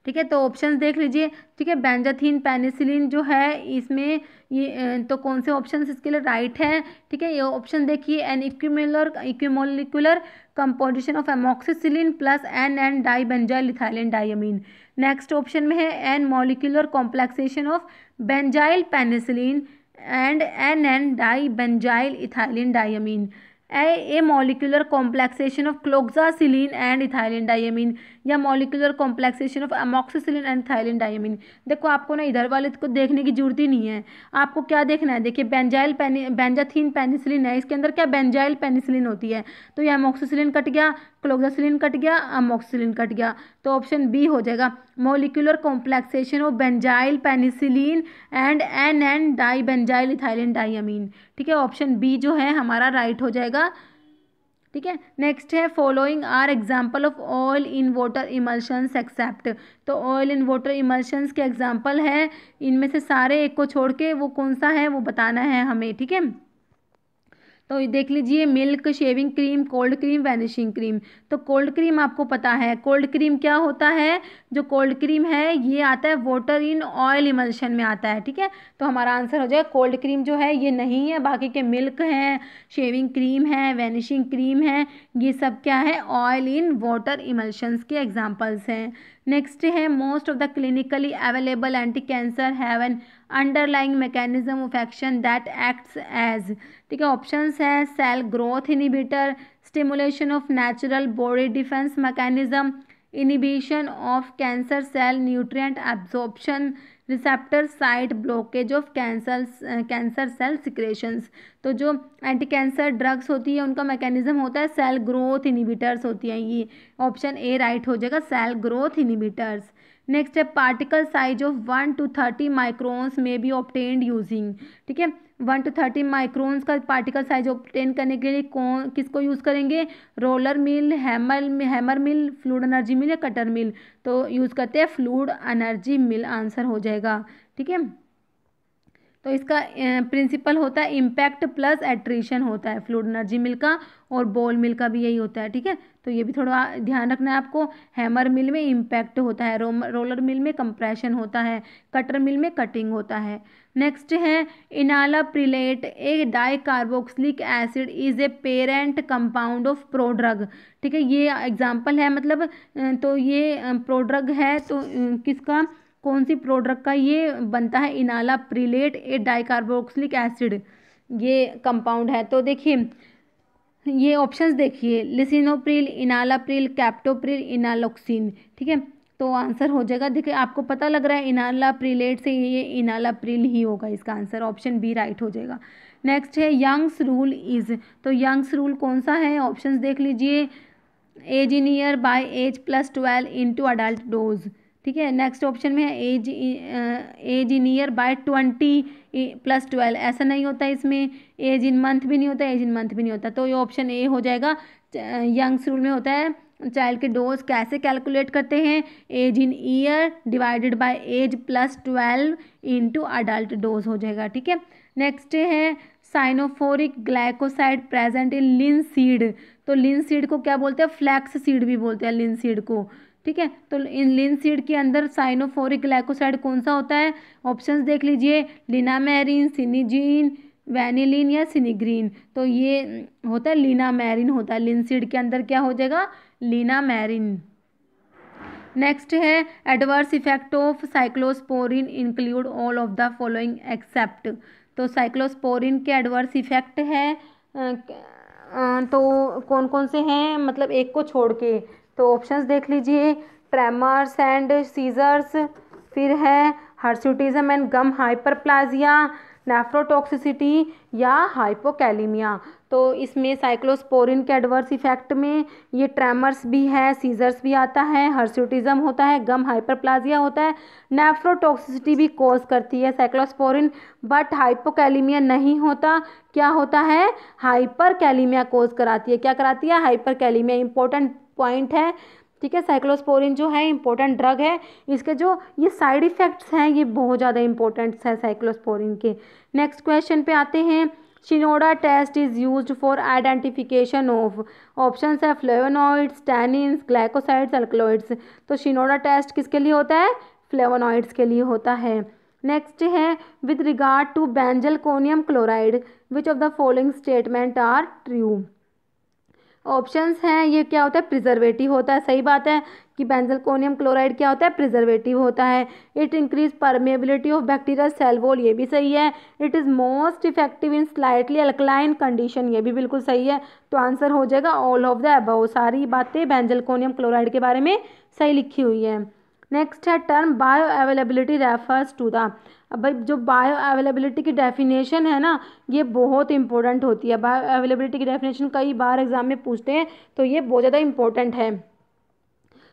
ठीक है। तो ऑप्शंस देख लीजिए, ठीक है। बेंजाथीन पेनिसिलिन जो है इसमें ये तो कौन से ऑप्शंस इसके लिए राइट है, ठीक है। ये ऑप्शन देखिए, an equimolecular composition of amoxicillin plus N dibenzyl ethylene diamine. Next option में है an molecular complexation of benzyl penicillin and N dibenzyl ethylene diamine. A molecular complexation of cloxacillin and ethylene diamine या molecular complexation of amoxicillin and ethylene diamine. देखो आपको ना इधर वाले को देखने की जरूरत ही नहीं है, आपको क्या देखना है, देखिए बेंजाथीन पेनिसिलिन है, इसके अंदर क्या बेंजाइल पेनिसिलिन होती है, तो ये अमोक्सिसिलिन कट गया, क्लोक्सासिलिन कट गया, अमोक्सिसिलिन कट गया। तो ऑप्शन बी हो जाएगा, molecular complexation of benzyl penicillin and N dibenzyl ethylene diamine, ठीक है। ऑप्शन बी जो है हमारा राइट हो जाएगा, ठीक है। नेक्स्ट है following are example of oil in water emulsions except. तो ऑयल इन वाटर इमल्शंस के एग्जाम्पल है, इनमें से सारे एक को छोड़ के वो कौन सा है वो बताना है हमें, ठीक है। तो देख लीजिए, milk, shaving cream, cold cream, vanishing cream. तो कोल्ड क्रीम आपको पता है, कोल्ड क्रीम क्या होता है, जो कोल्ड क्रीम है ये आता है वाटर इन ऑयल इमल्शन में आता है, ठीक है। तो हमारा आंसर हो जाएगा कोल्ड क्रीम जो है ये नहीं है, बाकी के मिल्क हैं, शेविंग क्रीम है, वैनिशिंग क्रीम है, ये सब क्या है, ऑयल इन वाटर इमल्शंस के एग्जाम्पल्स हैं। नेक्स्ट है most of the clinically available anti cancer have an underlying mechanism of action that acts as, ठीक है। ऑप्शंस है cell growth inhibitor, stimulation of natural body defence mechanism, inhibition of cancer cell nutrient absorption, receptor site blockage of cancer cell secretions. तो जो anti cancer drugs होती है उनका mechanism होता है सेल ग्रोथ इनिबिटर्स होती हैं, ये ऑप्शन ए राइट हो जाएगा, सेल ग्रोथ इनिबिटर्स। नेक्स्ट है particle size of 1 to 30 microns में बी ऑब्टेन्ड यूजिंग, ठीक है। 1 to 30 माइक्रोन्स का पार्टिकल साइज ऑब्टेन करने के लिए किसको यूज़ करेंगे, roller mill, hammer mill, fluid energy mill या कटर मिल। तो यूज़ करते हैं फ्लूइड एनर्जी मिल, आंसर हो जाएगा, ठीक है। तो इसका प्रिंसिपल होता है इम्पैक्ट प्लस एट्रीशन होता है फ्लूइड एनर्जी मिल का, और बॉल मिल का भी यही होता है, ठीक है। तो ये भी थोड़ा ध्यान रखना है आपको, हैमर मिल में इम्पैक्ट होता है, रोलर मिल में कंप्रेशन होता है, कटर मिल में कटिंग होता है। नेक्स्ट है enalaprilat a dicarboxylic acid is a parent compound of prodrug, ठीक है। ये एग्जाम्पल है, मतलब तो ये प्रोड्रग है, तो किसका, कौन सी प्रोड्रग का ये बनता है, इनालाप्रिलेट ए डाइकार्बोक्सिलिक एसिड ये कंपाउंड है। तो देखिए ये ऑप्शंस देखिए, लिसिनोप्रिल, इनालाप्रिल, कैप्टोप्रिल, इनालोक्सिन, ठीक है। तो आंसर हो जाएगा, देखिए आपको पता लग रहा है इनालाप्रिलेट से ये इनालाप्रिल ही होगा, इसका आंसर ऑप्शन बी राइट हो जाएगा। नेक्स्ट है यंग्स रूल इज, तो यंग्स रूल कौन सा है, ऑप्शंस देख लीजिए, age in year by age plus 12 into adult dose, ठीक है। नेक्स्ट ऑप्शन में है age in year by 20 plus 12, ऐसा नहीं होता इसमें, एज इन मंथ भी नहीं होता, एज इन मंथ भी नहीं होता। तो ये ऑप्शन ए हो जाएगा, यंग्स रूल में होता है चाइल्ड के डोज कैसे कैलकुलेट करते हैं, age in year divided by age plus 12 into adult dose हो जाएगा, ठीक है। नेक्स्ट है cyanophoric glycoside present in linseed, तो लिनसीड को क्या बोलते हैं, फ्लैक्स सीड भी बोलते हैं लिनसीड को, ठीक है। तो इन लिनसीड के अंदर साइनोफोरिक ग्लाइकोसाइड कौन सा होता है, ऑप्शंस देख लीजिए, लिनामेरिन, सिनिजीन, वैनिलीन या सिनिग्रीन। तो ये होता है लिनामेरिन होता है, लिनसीड के अंदर क्या हो जाएगा, लिनामेरिन। नेक्स्ट है adverse effect of cyclosporin include all of the following except, तो साइक्लोस्पोरिन के एडवर्स इफेक्ट है तो कौन कौन से हैं, मतलब एक को छोड़ के। तो ऑप्शंस देख लीजिए, ट्रेमर्स एंड सीजर्स, फिर है हर्सुटिज्म एंड गम हाइपरप्लाजिया, नेफ्रोटॉक्सिसिटी या हाइपोकैलिमिया। तो इसमें साइक्लोस्पोरिन के एडवर्स इफेक्ट में ये ट्रेमर्स भी है, सीजर्स भी आता है, हर्सुटिज्म होता है, गम हाइपरप्लाजिया होता है, नेफ्रोटॉक्सिसिटी भी कॉज करती है साइक्लोस्पोरिन, बट हाइपोकैलिमिया नहीं होता। क्या होता है? हाइपरकैलिमिया कॉज कराती है। क्या कराती है? हाइपरकैलिमिया। इंपॉर्टेंट पॉइंट है, ठीक है। साइक्लोस्पोरिन जो है इंपॉर्टेंट ड्रग है, इसके जो ये साइड इफ़ेक्ट्स हैं ये बहुत ज़्यादा इंपॉर्टेंट है साइक्लोस्पोरिन के। नेक्स्ट क्वेश्चन पे आते हैं। Shinoda test is used for identification of, options है फ्लेवोनॉइड्स, टैनिन्स, ग्लाइकोसाइड्स, अल्कलॉइड्स। तो शिनोडा टेस्ट किसके लिए होता है? फ्लेवोनॉइड्स के लिए होता है। नेक्स्ट है with regard to benzalkonium chloride which of the following statement are true. Options हैं, ये क्या होता है? प्रिजर्वेटिव होता है। सही बात है कि बेंजलकोनियम क्लोराइड क्या होता है? प्रिजर्वेटिव होता है। It increase permeability of bacterial cell wall, ये भी सही है। It is most effective in slightly alkaline condition, ये भी बिल्कुल सही है। तो आंसर हो जाएगा ऑल ऑफ द अबव। सारी बातें बेंजलकोनियम क्लोराइड के बारे में सही लिखी हुई है। नेक्स्ट है term bio availability refers to the. अब भाई जो बायो अवेलेबिलिटी की डेफिनेशन है ना, ये बहुत इंपॉर्टेंट होती है। बायो अवेलेबिलिटी की डेफिनेशन कई बार एग्जाम में पूछते हैं, तो ये बहुत ज़्यादा इंपॉर्टेंट है।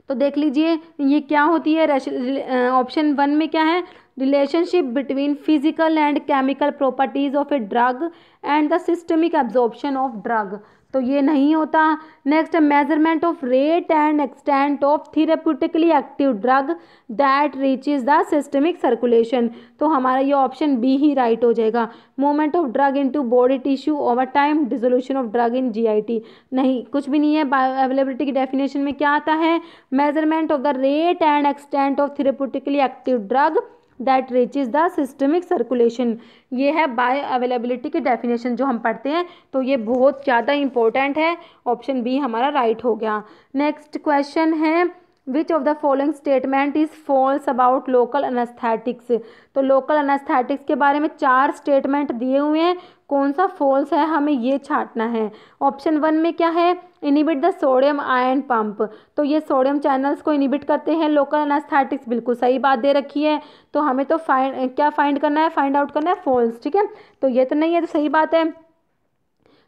तो देख लीजिए ये क्या होती है। ऑप्शन 1 में क्या है? Relationship between physical and chemical properties of a drug and the systemic absorption of drug, तो ये नहीं होता। Next measurement of rate and extent of therapeutically active drug that reaches the systemic circulation, तो हमारा ये ऑप्शन बी ही right हो जाएगा। Movement of drug into body tissue over time, dissolution of drug in GIT, नहीं, कुछ भी नहीं है। बायो अवेलेबिलिटी की डेफिनेशन में क्या आता है? Measurement of the rate and extent of therapeutically active drug that reaches the systemic circulation, ये है बायो अवेलेबिलिटी की डेफिनेशन जो हम पढ़ते हैं। तो ये बहुत ज़्यादा इंपॉर्टेंट है। ऑप्शन बी हमारा राइट हो गया। नेक्स्ट क्वेश्चन है which of the following statement is false about local anaesthetics. तो लोकल एनेस्थेटिक्स के बारे में 4 स्टेटमेंट दिए हुए हैं, कौन सा फॉल्स है हमें ये छांटना है। ऑप्शन 1 में क्या है? Inhibit the sodium ion pump, तो ये सोडियम चैनल्स को इनिबिट करते हैं लोकल एनेस्थेटिक्स, बिल्कुल सही बात दे रखी है। तो हमें तो फाइंड करना है, फाइंड आउट करना है फॉल्स, ठीक है। तो ये तो नहीं है, तो सही बात है।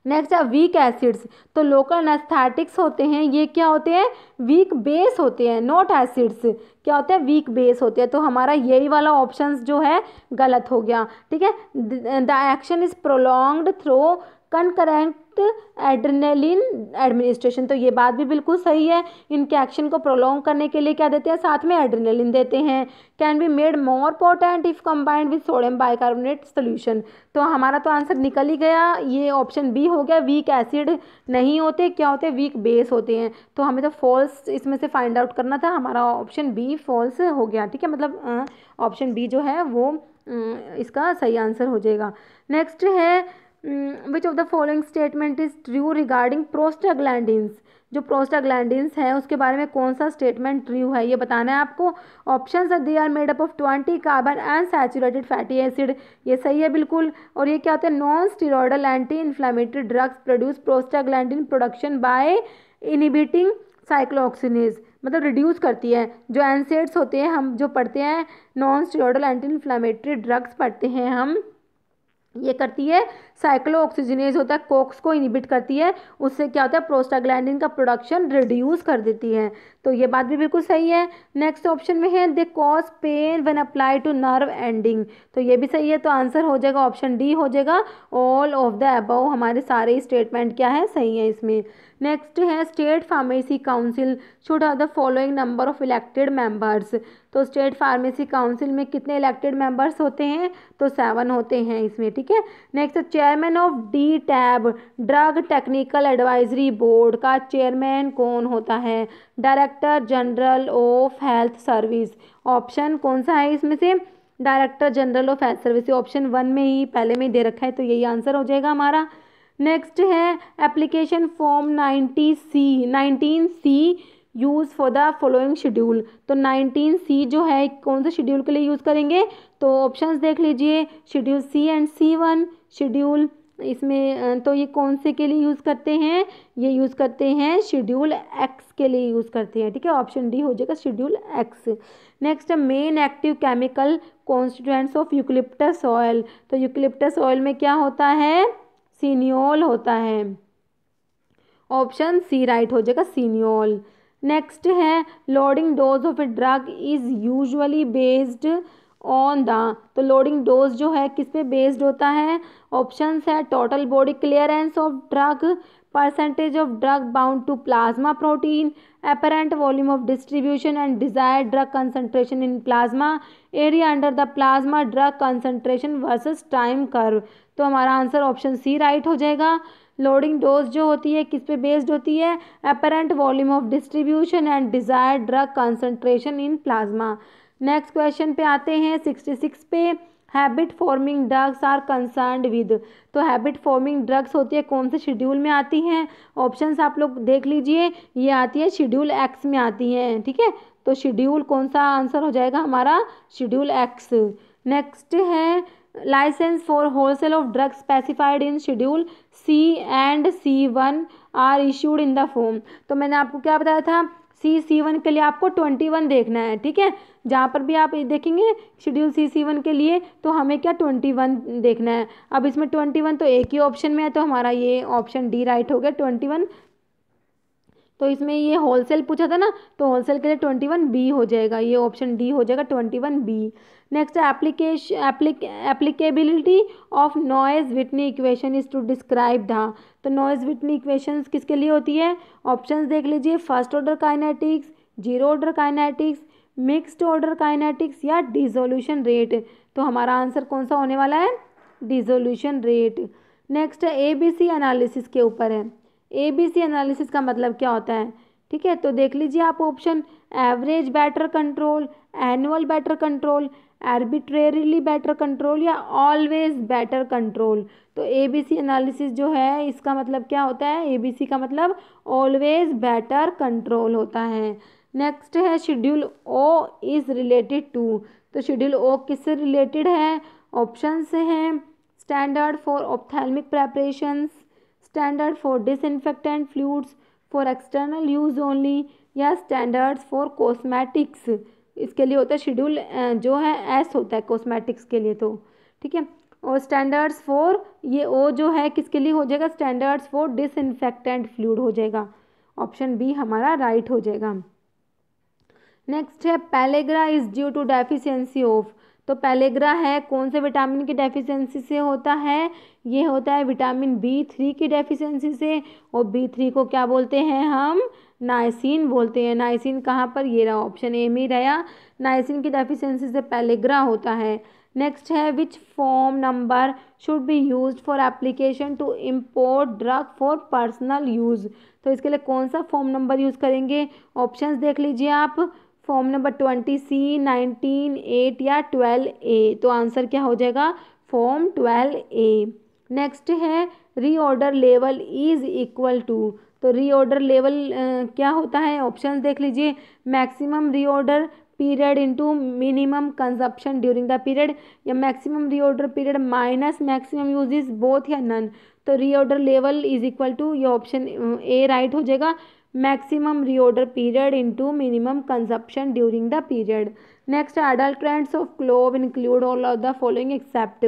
नेक्स्ट है वीक एसिड्स, तो लोकल एनेस्थेटिक्स होते हैं, ये क्या होते हैं? वीक बेस होते हैं, नॉट एसिड्स। क्या होते हैं? वीक बेस होते हैं। तो हमारा यही वाला ऑप्शन जो है गलत हो गया, ठीक है। The action is prolonged through concurrent adrenaline administration, तो ये बात भी बिल्कुल सही है। इनके एक्शन को प्रोलॉन्ग करने के लिए क्या देते हैं? साथ में एड्रेनलिन देते हैं। Can be made more potent if combined with sodium bicarbonate solution, तो हमारा तो आंसर निकल ही गया, ये ऑप्शन बी हो गया। वीक एसिड नहीं होते, क्या होते हैं? वीक बेस होते हैं। तो हमें तो फॉल्स इसमें से फाइंड आउट करना था, हमारा ऑप्शन बी फॉल्स हो गया, ठीक है। मतलब ऑप्शन बी जो है वो इसका सही आंसर हो जाएगा। नेक्स्ट है which of the following statement is true regarding prostaglandins, जो प्रोस्टाग्लैंडिन्स है उसके बारे में कौन सा स्टेटमेंट ट्रू है ये बताना है आपको। Options they are made up of 20 carbon unsaturated fatty acid, ये सही है बिल्कुल। और ये क्या होता है? Non steroidal anti inflammatory drugs produce prostaglandin production by inhibiting cyclooxygenase, मतलब रिड्यूस करती है। जो एनसेड्स होते हैं, हम जो पढ़ते हैं non steroidal anti inflammatory drugs पढ़ते हैं हम, ये करती है साइक्लोऑक्सीजनेज होता है, कोक्स को इनिबिट करती है, उससे क्या होता है? प्रोस्टाग्लैंडिन का प्रोडक्शन रिड्यूस कर देती है। तो ये बात भी बिल्कुल सही है। नेक्स्ट ऑप्शन में है they cause pain when apply to nerve ending, तो ये भी सही है। तो आंसर हो जाएगा ऑप्शन डी हो जाएगा। ऑल ऑफ द अबव, हमारे सारे स्टेटमेंट क्या है? सही है इसमें। नेक्स्ट है state pharmacy council should have the following number of elected members, तो स्टेट फार्मेसी काउंसिल में कितने इलेक्टेड मेंबर्स होते हैं? तो 7 होते हैं इसमें, ठीक है। Next chairman of D tab drug technical advisory board का चेयरमैन कौन होता है? Director general of health service, option कौन सा है इसमें से? Director general of health service, option 1 में ही पहले में ही दे रखा है, तो यही आंसर हो जाएगा हमारा। नेक्स्ट है application form 19C use for the following schedule, तो 19C जो है कौन से शेड्यूल के लिए यूज़ करेंगे? तो ऑप्शंस देख लीजिए, schedule C and C1 schedule, इसमें तो ये कौन से के लिए यूज़ करते हैं? ये यूज़ करते हैं शेड्यूल X के लिए यूज़ करते हैं, ठीक है। ऑप्शन डी हो जाएगा schedule X। Next men active chemical constituents of eucalyptus oil. तो यूकलिप्टस ऑयल में क्या होता है, सिनियोल होता है। ऑप्शन सी राइट हो जाएगा, सिनियोल। नेक्स्ट है loading dose of a drug is usually based on the, तो लोडिंग डोज जो है किस पे बेस्ड होता है, ऑप्शंस है total body clearance of drug, percentage of drug bound to plasma protein, apparent volume of distribution and desired drug concentration in plasma, area under the plasma drug concentration versus time curve। तो हमारा answer option C right हो जाएगा। Loading dose जो होती है किस पे based होती है, apparent volume of distribution and desired drug concentration in plasma। Next question पे आते हैं 66 पे, habit forming drugs are concerned with. तो हैबिट फॉर्मिंग ड्रग्स होती है कौन से शेड्यूल में आती हैं, ऑप्शंस आप लोग देख लीजिए, ये आती है शेड्यूल एक्स में आती हैं, ठीक है। तो शेड्यूल कौन सा आंसर हो जाएगा हमारा, शेड्यूल एक्स। नेक्स्ट है license for wholesale of drugs specified in schedule C and C1 are issued in the form. तो मैंने आपको क्या बताया था, C1 के लिए आपको 21 देखना है, ठीक है। जहाँ पर भी आप देखेंगे शेड्यूल C1 के लिए तो हमें क्या 21 देखना है। अब इसमें 21 तो एक ही ऑप्शन में है, तो हमारा ये ऑप्शन डी राइट हो गया 21। तो इसमें ये होलसेल पूछा था ना, तो होलसेल के लिए 21 बी हो जाएगा, ये ऑप्शन डी हो जाएगा 21 B. Next applicability of Noyes Whitney equation is to describe the. तो नॉइज विटनी इक्वेशंस किसके लिए होती है, ऑप्शंस देख लीजिए, first order kinetics, zero order kinetics, mixed order kinetics या डिसोल्यूशन रेट। तो हमारा आंसर कौन सा होने वाला है, डिसोल्यूशन रेट। नेक्स्ट है ABC एनालिसिस के ऊपर है। ABC एनालिसिस का मतलब क्या होता है, ठीक है। तो देख लीजिए आप option, average better control, annual better control, arbitrarily better control या ऑलवेज बेटर कंट्रोल। तो ABC एनालिसिस जो है इसका मतलब क्या होता है, ABC का मतलब ऑलवेज बेटर कंट्रोल होता है। नेक्स्ट है schedule O is related to. तो शेड्यूल O किससे रिलेटेड है, ऑप्शंस हैं standard for ophthalmic preparations, standard for disinfectant fluids for external use only या स्टैंडर्ड्स फॉर कॉस्मेटिक्स। इसके लिए होता है शेड्यूल जो है एस होता है कॉस्मेटिक्स के लिए, तो ठीक है। और स्टैंडर्ड्स फॉर ये O जो है किसके लिए हो जाएगा, स्टैंडर्ड्स फॉर डिसइंफेक्टेंट फ्लूइड हो जाएगा, ऑप्शन बी हमारा राइट हो जाएगा। नेक्स्ट है pellagra is due to deficiency of. तो पेलेग्रा है कौन से विटामिन की डेफिशिएंसी से होता है, ये होता है विटामिन B3 की डेफिशिएंसी से। और B3 को क्या बोलते हैं हम, नाइसिन बोलते हैं। नाइसिन कहाँ पर, ये रहा ऑप्शन ए में रहा, नाइसिन की डेफिशिएंसी से पेलेग्रा होता है। नेक्स्ट है which form number should be used for application to import drug for personal use. तो इसके लिए कौन सा फॉर्म नंबर यूज़ करेंगे, ऑप्शंस देख लीजिए आप, फॉर्म नंबर 20C, 19, 8 या 12A। तो आंसर क्या हो जाएगा, फॉर्म 12A। नेक्स्ट है reorder level is equal to. तो रीऑर्डर लेवल क्या होता है, ऑप्शंस देख लीजिए, maximum reorder period into minimum consumption during the period, या maximum reorder period minus maximum usages, both या नन। तो reorder level is equal to, ये ऑप्शन ए राइट हो जाएगा, maximum reorder period into minimum consumption during the period. Next adulterants of clove include all of the following except.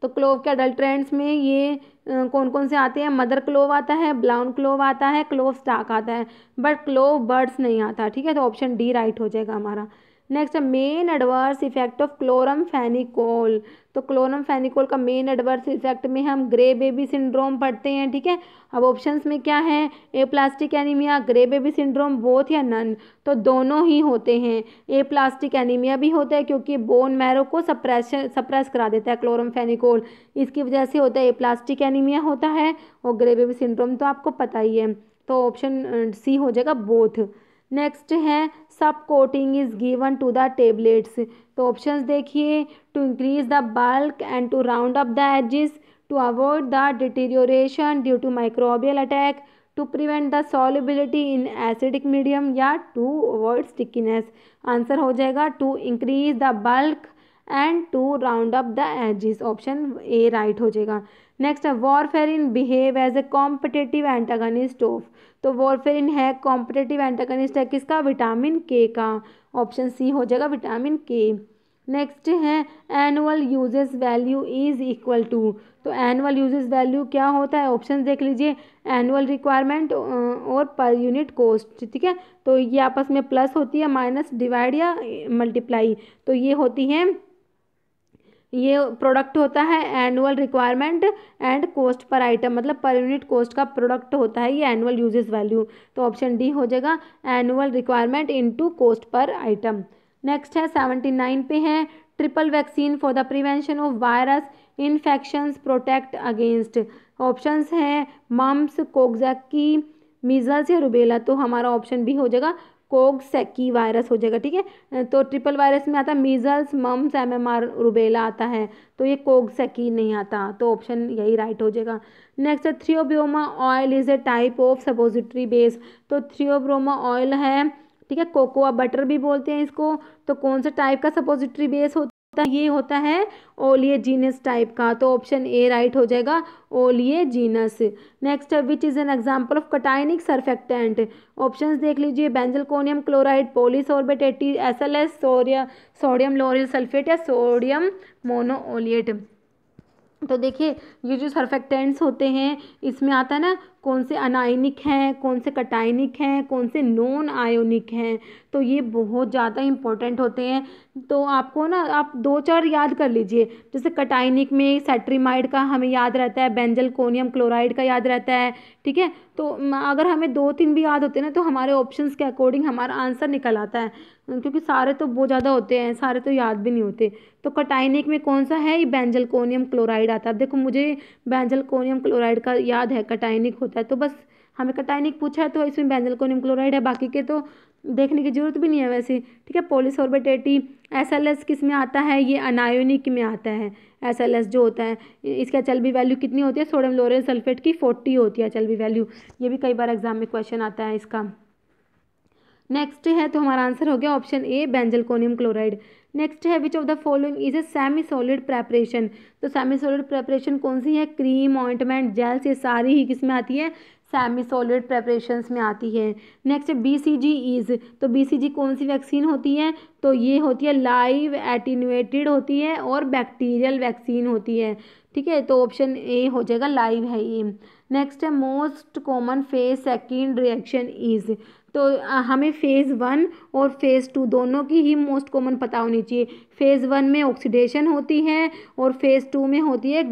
तो clove के adulterants में ये कौन कौन से आते हैं, मदर क्लोव आता है, ब्राउन क्लोव आता है, क्लोव स्टाक आता है, बट क्लोव बर्ड्स नहीं आता, ठीक है। तो ऑप्शन डी राइट हो जाएगा हमारा। Next main adverse effect of chloramphenicol. तो क्लोरमफेनिकोल का मेन एडवर्स इफेक्ट में हम ग्रे बेबी सिंड्रोम पढ़ते हैं, ठीक है। अब ऑप्शंस में क्या है, aplastic anaemia, grey baby syndrome, both या नन। तो दोनों ही होते हैं, एप्लास्टिक एनीमिया भी होता है क्योंकि बोन मैरो को सप्रेस करा देता है क्लोरमफेनिकोल, इसकी वजह से होता है एप्लास्टिक एनीमिया होता है। और ग्रे बेबी सिंड्रोम तो आपको पता ही है, तो ऑप्शन सी हो जाएगा बोथ। नेक्स्ट है sub coating is given to the tablets. तो ऑप्शंस देखिए, to increase the bulk and to round up the edges, to avoid the deterioration due to microbial attack, to prevent the solubility in acidic medium या to avoid stickiness. Answer हो जाएगा to increase the bulk and to round up the edges, option A right हो जाएगा। Next warfarin behave as a competitive antagonist of. तो warfarin है competitive antagonist है किसका, vitamin के का, ऑप्शन सी हो जाएगा विटामिन के। नेक्स्ट है annual usage value is equal to, तो एनुअल यूजेस वैल्यू क्या होता है, ऑप्शन देख लीजिए, एनुअल रिक्वायरमेंट और पर यूनिट कॉस्ट, ठीक है। तो ये आपस में प्लस होती है, माइनस, डिवाइड या मल्टीप्लाई, तो ये होती है, ये प्रोडक्ट होता है annual requirement and cost per item, मतलब पर यूनिट कॉस्ट का प्रोडक्ट होता है ये एनुअल यूजेस वैल्यू। तो ऑप्शन डी हो जाएगा annual requirement into cost per item. Next है 79 पे है, triple vaccine for the prevention of virus infections protect against, options हैं मम्स, कोक्साकी, मीजल्स या रुबेला, तो हमारा ऑप्शन बी हो जाएगा कोक्साकी वायरस हो जाएगा, ठीक है। तो ट्रिपल वायरस में आता है मीजल्स, मम्स, MMR, रुबेला आता है, तो ये कोक्साकी नहीं आता, तो ऑप्शन यही राइट हो जाएगा। नेक्स्ट है Theobroma oil is a type of suppository base, तो थियोब्रोमा ऑयल है, ठीक है, कोकोआ बटर भी बोलते हैं इसको, तो कौन सा टाइप का सपोजिटरी बेस होता है, ये होता है ओलिएजीनस टाइप का, तो ऑप्शन ए राइट हो जाएगा ओलिएजीनस। नेक्स्ट है which is an example of cationic surfactant, options देख लीजिए, benzalkonium chloride, polysorbate 80, SLS, sodium lauryl sulphate या सोडियम मोनोओलिएट। तो देखिए ये जो सरफेक्टेंट्स होते हैं इसमें आता है ना कौन से अनायनिक हैं, कौन से कटायनिक हैं, कौन से नॉन आयोनिक हैं, तो ये बहुत ज़्यादा इंपॉर्टेंट होते हैं। तो आपको ना आप 2-4 याद कर लीजिए, जैसे कटायनिक में सेट्रीमाइड का हमें याद रहता है, बेंजलकोनियम क्लोराइड का याद रहता है, ठीक है। तो अगर हमें 2-3 भी याद होते हैं ना तो हमारे ऑप्शंस के अकॉर्डिंग हमारा आंसर निकल आता है, क्योंकि सारे तो बहुत ज़्यादा होते हैं, सारे तो याद भी नहीं होते। तो कटायनिक में कौन सा है, ये बेंजलकोनियम क्लोराइड आता है। अब देखो मुझे बेंजलकोनियम क्लोराइड का याद है, कटायनिक होता है, तो बस हमें कटायनिक पूछा है तो इसमें बेंजलकोनियम क्लोराइड है, बाकी के तो देखने की जरूरत भी नहीं है वैसे, ठीक है। पॉलीसॉर्बेट 80, SLS किस में आता है, ये अनायोनिक में आता है, SLS जो होता है इसका HLB वैल्यू कितनी होती है, सोडियम लोरेल सल्फेट की 40 होती है HLB वैल्यू, ये भी कई बार एग्जाम में क्वेश्चन आता है इसका। नेक्स्ट है तो हमारा आंसर हो गया ऑप्शन ए बेंजलकोनियम क्लोराइड। नेक्स्ट है which of the following is a semi solid preparation, तो सेमी सॉलिड प्रेपरेशन कौन सी है, क्रीम, ऑइंटमेंट, जेल्स, ये सारी ही किस में आती है, सेमी सॉलिड प्रेपरेशंस में आती है। नेक्स्ट BCG इज, तो BCG कौन सी वैक्सीन होती है, तो ये होती है लाइव एटीन्यूएटेड होती है और बैक्टीरियल वैक्सीन होती है, ठीक है। तो ऑप्शन ए हो जाएगा लाइव है ये। नेक्स्ट है most common phase second reaction is, तो हमें फेज़ 1 और फेज़ 2 दोनों की ही मोस्ट कॉमन पता होनी चाहिए। फेज़ 1 में ऑक्सीडेशन होती है और फेज़ 2 में होती है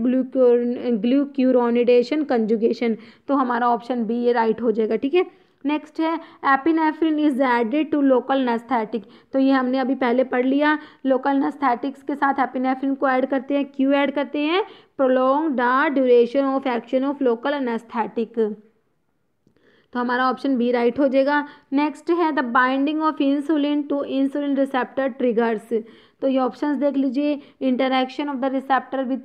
ग्लूक्यूरोनिडेशन कंजुगेशन, तो हमारा ऑप्शन बी ये राइट हो जाएगा, ठीक है। नेक्स्ट है epinephrine is added to local anaesthetic, तो ये हमने अभी पहले पढ़ लिया, लोकल एनेस्थेटिक्स के साथ एपिनेफ्रिन को ऐड करते हैं, क्यों ऐड करते हैं, prolong the duration of action of local anaesthetic, तो हमारा ऑप्शन बी राइट हो जाएगा। नेक्स्ट है the binding of insulin to insulin receptor triggers, तो ये ऑप्शंस देख लीजिए, interaction of the receptor with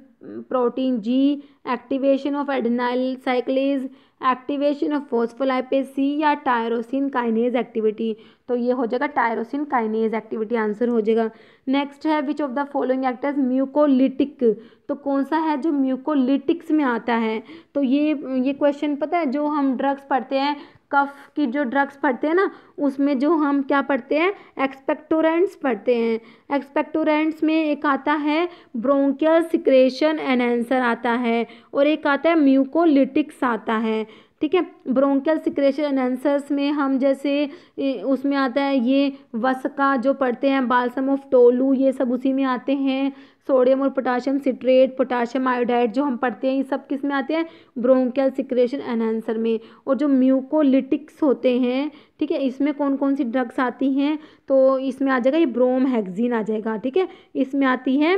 protein G, activation of adenylyl cyclase, activation of phospholipase C या टायरोसिन काइनेज एक्टिविटी, तो ये हो जाएगा टायरोसिन काइनेज एक्टिविटी आंसर हो जाएगा। नेक्स्ट है which of the following act as mucolytic, तो कौन सा है जो म्यूकोलिटिक्स में आता है, तो ये क्वेश्चन पता है जो हम ड्रग्स पढ़ते हैं, कफ की जो ड्रग्स पढ़ते हैं ना उसमें जो हम क्या पढ़ते हैं, एक्सपेक्टोरेंट्स पढ़ते हैं। एक्सपेक्टोरेंट्स में एक आता है ब्रोंकियल सिक्रेशन एनहेंसर आता है और एक आता है म्यूकोलिटिक्स आता है, ठीक है। ब्रोंकियल सिक्रेशन एनहेंसर्स में हम जैसे उसमें आता है ये वसका जो पढ़ते हैं, बाल्सम ऑफ टोलू, ये सब उसी में आते हैं। सोडियम और पोटाशियम सिट्रेट, पोटाशियम आयोडाइड जो हम पढ़ते हैं ये सब किस में आते हैं, ब्रोंकियल सिक्रेशन एनहांसर में। और जो म्यूकोलिटिक्स होते हैं, ठीक है, इसमें कौन कौन सी ड्रग्स आती हैं, तो इसमें आ जाएगा ये ब्रोमहेक्सिन आ जाएगा, ठीक है। इसमें आती है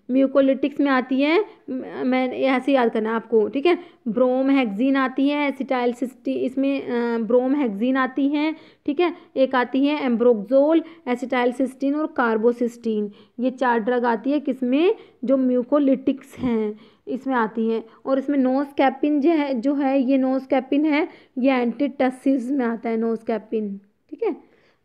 म्यूकोलिटिक्स में आती है, मैं ऐसे याद करना आपको, ठीक है, ब्रोमहेक्सिन आती है, एसिटाइलसिस्टीन, इसमें ब्रोमहेक्सिन आती है, ठीक है, एक आती है एम्ब्रोक्सोल, एसिटाइलसिस्टीन और कार्बोसिस्टीन, ये 4 ड्रग आती है किसमें, जो म्यूकोलिटिक्स हैं इसमें आती हैं। और इसमें नोस्कैपिन जो है ये नोस्कैपिन है, ये एंटीटसिस में आता है नोस्कैपिन, ठीक है।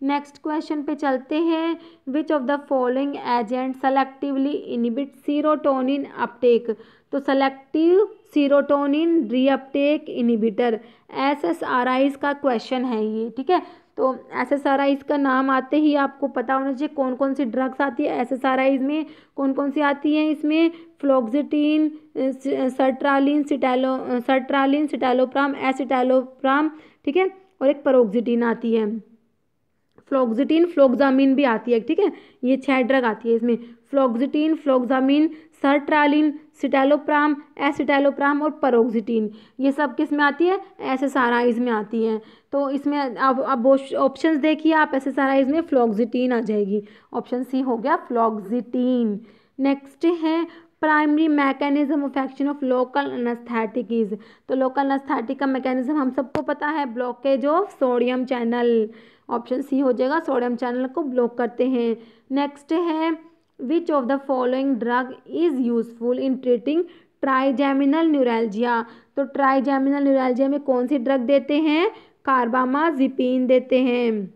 नेक्स्ट क्वेश्चन पे चलते हैं, which of the following agent selectively inhibit serotonin uptake, तो selective serotonin reuptake inhibitor SSRIs का क्वेश्चन है ये, ठीक है। तो SSRIs का नाम आते ही आपको पता होना चाहिए कौन कौन सी ड्रग्स आती है SSRIs में, कौन कौन सी आती हैं इसमें, फ्लोक्सिटिन, सर्ट्रालिन, सिटालोप्राम, एसिटालोप्राम, ठीक है, और एक परोक्सिटिन आती है, फ्लोक्सिटिन, फ्लोक्सामिन भी आती है, ठीक है, ये 6 ड्रग आती है इसमें, फ्लोक्सिटिन, फ्लोक्सामिन, सर्ट्रालिन, सिटालोप्राम, एसिटालोप्राम और परोक्सिटिन, ये सब किस में आती है, SSRIs में आती हैं। तो इसमें अब ऑप्शंस देखिए आप, SSRIs में फ्लोक्सिटिन आ जाएगी, ऑप्शन सी हो गया फ्लोक्सिटिन। नेक्स्ट है primary mechanism of action of local anaesthetic is, तो लोकल एनेस्थेटिक का मैकेनिज्म हम सबको पता है, blockage of sodium channel, option C हो जाएगा, सोडियम चैनल को ब्लॉक करते हैं। नेक्स्ट है which of the following drug is useful in treating trigeminal neuralgia, तो ट्राइजेमिनल न्यूरैल्जिया में कौन सी ड्रग देते हैं, कार्बामाजिपिन देते हैं,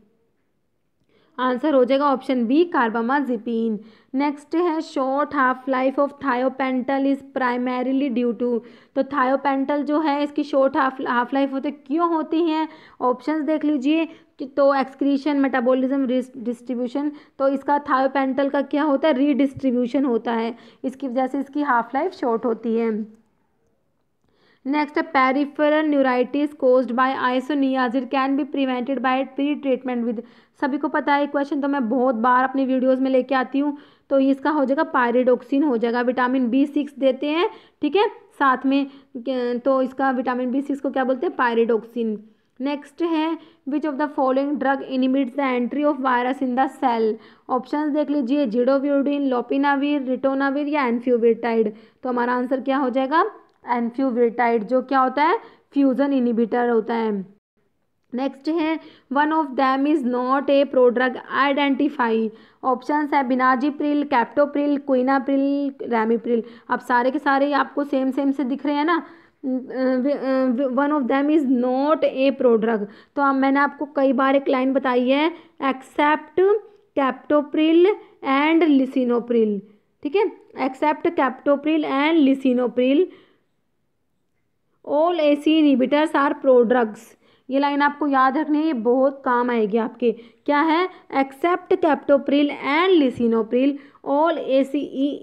आंसर हो जाएगा ऑप्शन बी कार्बामाजिपिन। नेक्स्ट है short half life of thiopental is primarily due to, तो थायोपेंटल जो है इसकी शॉर्ट हाफ लाइफ होते क्यों होती हैं, ऑप्शंस देख लीजिए कि तो एक्सक्रीशन, मेटाबॉलिज्म, डिस्ट्रीब्यूशन, तो इसका थायोपेंटल का क्या होता है, रीडिस्ट्रीब्यूशन होता है, इसकी वजह से इसकी हाफ लाइफ शॉर्ट होती है। नेक्स्ट है peripheral neuritis caused by isoniazid can be prevented by pre treatment with, सभी को पता है क्वेश्चन, तो मैं बहुत बार अपनी वीडियोस में लेके आती हूँ, तो इसका हो जाएगा पायरिडोक्सिन हो जाएगा, विटामिन B6 देते हैं, ठीक है, साथ में, तो इसका विटामिन B6 को क्या बोलते हैं, पायरिडोक्सिन। नेक्स्ट है which of the following drug inhibits the entry of virus in the cell, options देख लीजिए, जिडोव्यूडिन, लोपिनाविर, रिटोनाविर या एन्फ्यूविटाइड, तो हमारा आंसर क्या हो जाएगा, एन्फ्यूविटाइड, जो क्या होता है, फ्यूजन इनिबिटर होता है। नेक्स्ट है one of them is not a prodrug identify, options है बिनाजिप्रिल, कैप्टोप्रिल, क्विनाप्रिल, रैमीप्रिल, अब सारे के सारे आपको सेम सेम से दिख रहे हैं ना, one of them is not a prodrug, तो अब मैंने आपको कई बार एक लाइन बताई है, एक्सेप्ट कैप्टोप्रिल एंड लिसिनोप्रिल, ठीक है, except captopril and lisinopril all AC inhibitors are prodrugs, ये लाइन आपको याद रखनी है, ये बहुत काम आएगी आपके, क्या है, except captopril and lisinopril all ACE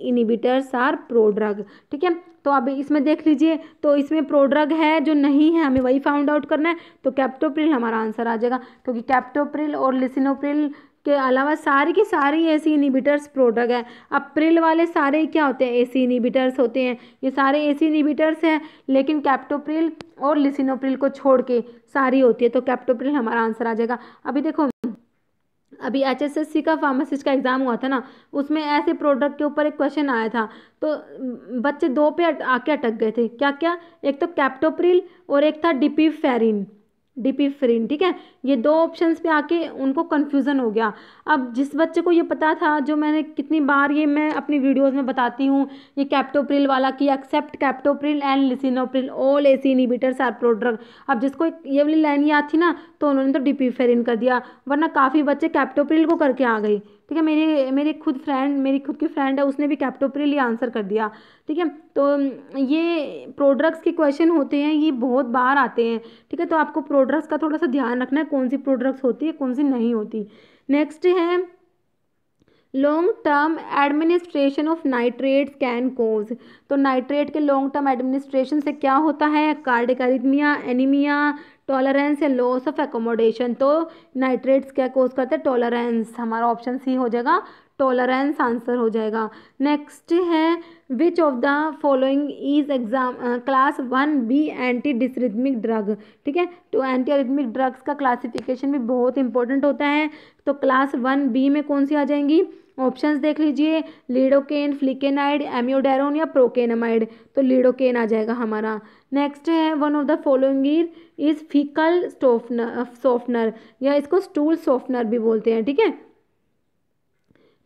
inhibitors are prodrug, ठीक है, तो अब इसमें देख लीजिए, तो इसमें प्रोड्रग है जो नहीं है, हमें वही फाउंड आउट करना है, तो कैप्टोप्रिल हमारा आंसर आ जाएगा, क्योंकि कैप्टोप्रिल और लिसिनोप्रिल के अलावा सारी की सारी AC इनिबिटर्स प्रोड्रग है। अब प्रिल वाले सारे ही क्या होते हैं, AC इनिबिटर्स होते हैं, ये सारे AC इनिबिटर्स हैं, लेकिन कैप्टोप्रिल और लिसिनोप्रिल को छोड़ के सारी होती है, तो कैप्टोप्रिल हमारा आंसर आ जाएगा। अभी देखो, अभी HSSC का फार्मासिस्ट का एग्जाम हुआ था ना, उसमें ऐसे प्रोडक्ट के ऊपर एक क्वेश्चन आया था, तो बच्चे 2 पे आके अटक गए थे, क्या क्या, एक तो कैप्टोप्रिल और एक था डिपिफेरिन, ठीक है, ये 2 ऑप्शंस पे आके उनको कन्फ्यूज़न हो गया। अब जिस बच्चे को ये पता था, जो मैंने कितनी बार ये मैं अपनी वीडियोस में बताती हूँ, ये कैप्टोप्रिल वाला कि except captopril and lisinopril all AC inhibitors are prodrug, अब जिसको ये वाली लाइन याद थी ना, तो उन्होंने तो डिपिफेरिन कर दिया, वरना काफ़ी बच्चे कैप्टोप्रिल को करके आ गए, ठीक है, मेरी खुद की फ्रेंड है, उसने भी कैप्टोप्रिल ही आंसर कर दिया, ठीक है, तो ये प्रोड्रग्स के क्वेश्चन होते हैं, ये बहुत बार आते हैं, ठीक है, तो आपको प्रोड्रग्स का थोड़ा सा ध्यान रखना है, कौन सी प्रोड्रग्स होती है, कौन सी नहीं होती। नेक्स्ट है long term administration of nitrates can cause, तो नाइट्रेट के लॉन्ग टर्म एडमिनिस्ट्रेशन से क्या होता है, कार्डियक अरिथमिया, एनीमिया, टॉलरेंस या लॉस ऑफ एकोमोडेशन, तो नाइट्रेट्स क्या कोज करते हैं, टॉलरेंस, हमारा ऑप्शन सी हो जाएगा, टॉलरेंस आंसर हो जाएगा। नेक्स्ट है which of the following is class 1B anti dysrhythmic drug, ठीक है, तो एंटी अरिथमिक ड्रग्स का क्लासिफिकेशन भी बहुत इंपॉर्टेंट होता है, तो क्लास 1B में कौन सी आ जाएंगी, ऑप्शंस देख लीजिए, लीडोकेन, फ्लिकेनाइड, एम्योडेरोन या प्रोकेनामाइड, तो लीडोकेन आ जाएगा हमारा। नेक्स्ट है one of the following is faecal softener, या इसको स्टूल सॉफ्टनर भी बोलते हैं, ठीक है,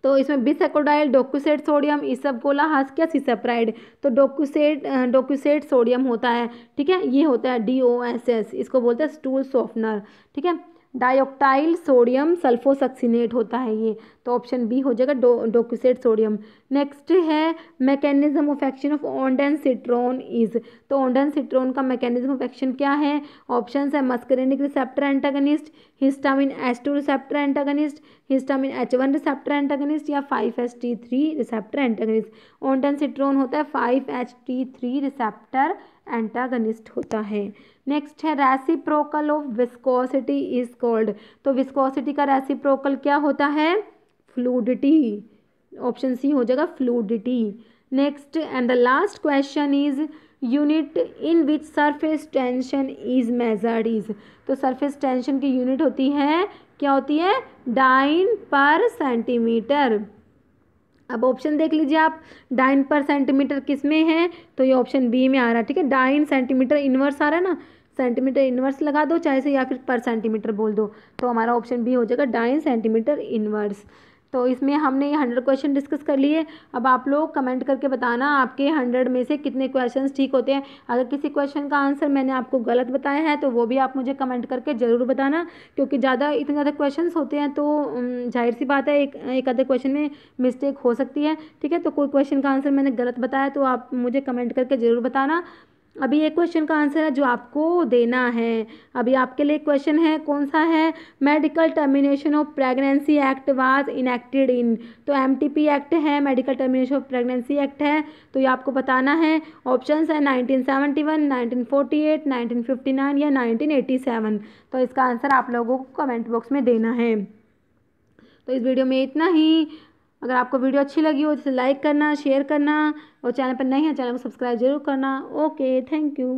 तो इसमें बिसेकोडाइल, डोक्यूसेट सोडियम, इसबगोला, हस्क या सिसप्राइड, तो डोक्यूसेट सोडियम होता है, ठीक है, ये होता है DOSS, इसको बोलते हैं स्टूल सॉफ्टनर, ठीक है, डायोक्टाइल सोडियम सल्फोसक्सिनेट होता है ये, तो ऑप्शन बी हो जाएगा डोक्यूसेट सोडियम। नेक्स्ट है mechanism of action of ondansetron is, तो ओंडानसिट्रोन का मैकेनिज्म ऑफ एक्शन क्या है? ऑप्शन है muscarinic receptor antagonist, histamine H2 receptor antagonist, histamine H1 receptor antagonist या 5-HT3 रिसेप्टर एंटागनिस्ट। ओंडानसिट्रोन होता है 5-HT3 रिसेप्टर एंटागनिस्ट होता है। नेक्स्ट है reciprocal of viscosity is called, तो विस्कोसिटी का रेसिप्रोकल क्या होता है? फ्लूइडिटी। ऑप्शन सी हो जाएगा fluidity. Next and the last question is unit in which surface tension is measured is, तो सरफेस टेंशन की यूनिट होती है, क्या होती है? डाइन पर सेंटीमीटर। अब ऑप्शन देख लीजिए आप, डाइन पर सेंटीमीटर किस में है? तो ये ऑप्शन बी में आ रहा है, ठीक है। डाइन सेंटीमीटर इनवर्स आ रहा है ना, सेंटीमीटर इनवर्स लगा दो चाहे से, या फिर पर सेंटीमीटर बोल दो, तो हमारा ऑप्शन बी हो जाएगा डाइन सेंटीमीटर इनवर्स। तो इसमें हमने ये 100 क्वेश्चन डिस्कस कर लिए। अब आप लोग कमेंट करके बताना आपके 100 में से कितने क्वेश्चंस ठीक होते हैं। अगर किसी क्वेश्चन का आंसर मैंने आपको गलत बताया है तो वो भी आप मुझे कमेंट करके ज़रूर बताना, क्योंकि इतने ज़्यादा क्वेश्चंस होते हैं तो जाहिर सी बात है एक आधे क्वेश्चन में मिस्टेक हो सकती है, ठीक है। तो कोई क्वेश्चन का आंसर मैंने गलत बताया तो आप मुझे कमेंट करके ज़रूर बताना। अभी एक क्वेश्चन का आंसर है जो आपको देना है। अभी आपके लिए क्वेश्चन है, कौन सा है? Medical termination of pregnancy act was enacted इन, तो MTP एक्ट है, medical termination of pregnancy act है, तो ये आपको बताना है। ऑप्शंस है 1971, 1948, 1959 या 1987। तो इसका आंसर आप लोगों को कमेंट बॉक्स में देना है। तो इस वीडियो में इतना ही। अगर आपको वीडियो अच्छी लगी हो तो लाइक करना, शेयर करना, और चैनल पर नहीं है चैनल को सब्सक्राइब जरूर करना। Okay, thank you.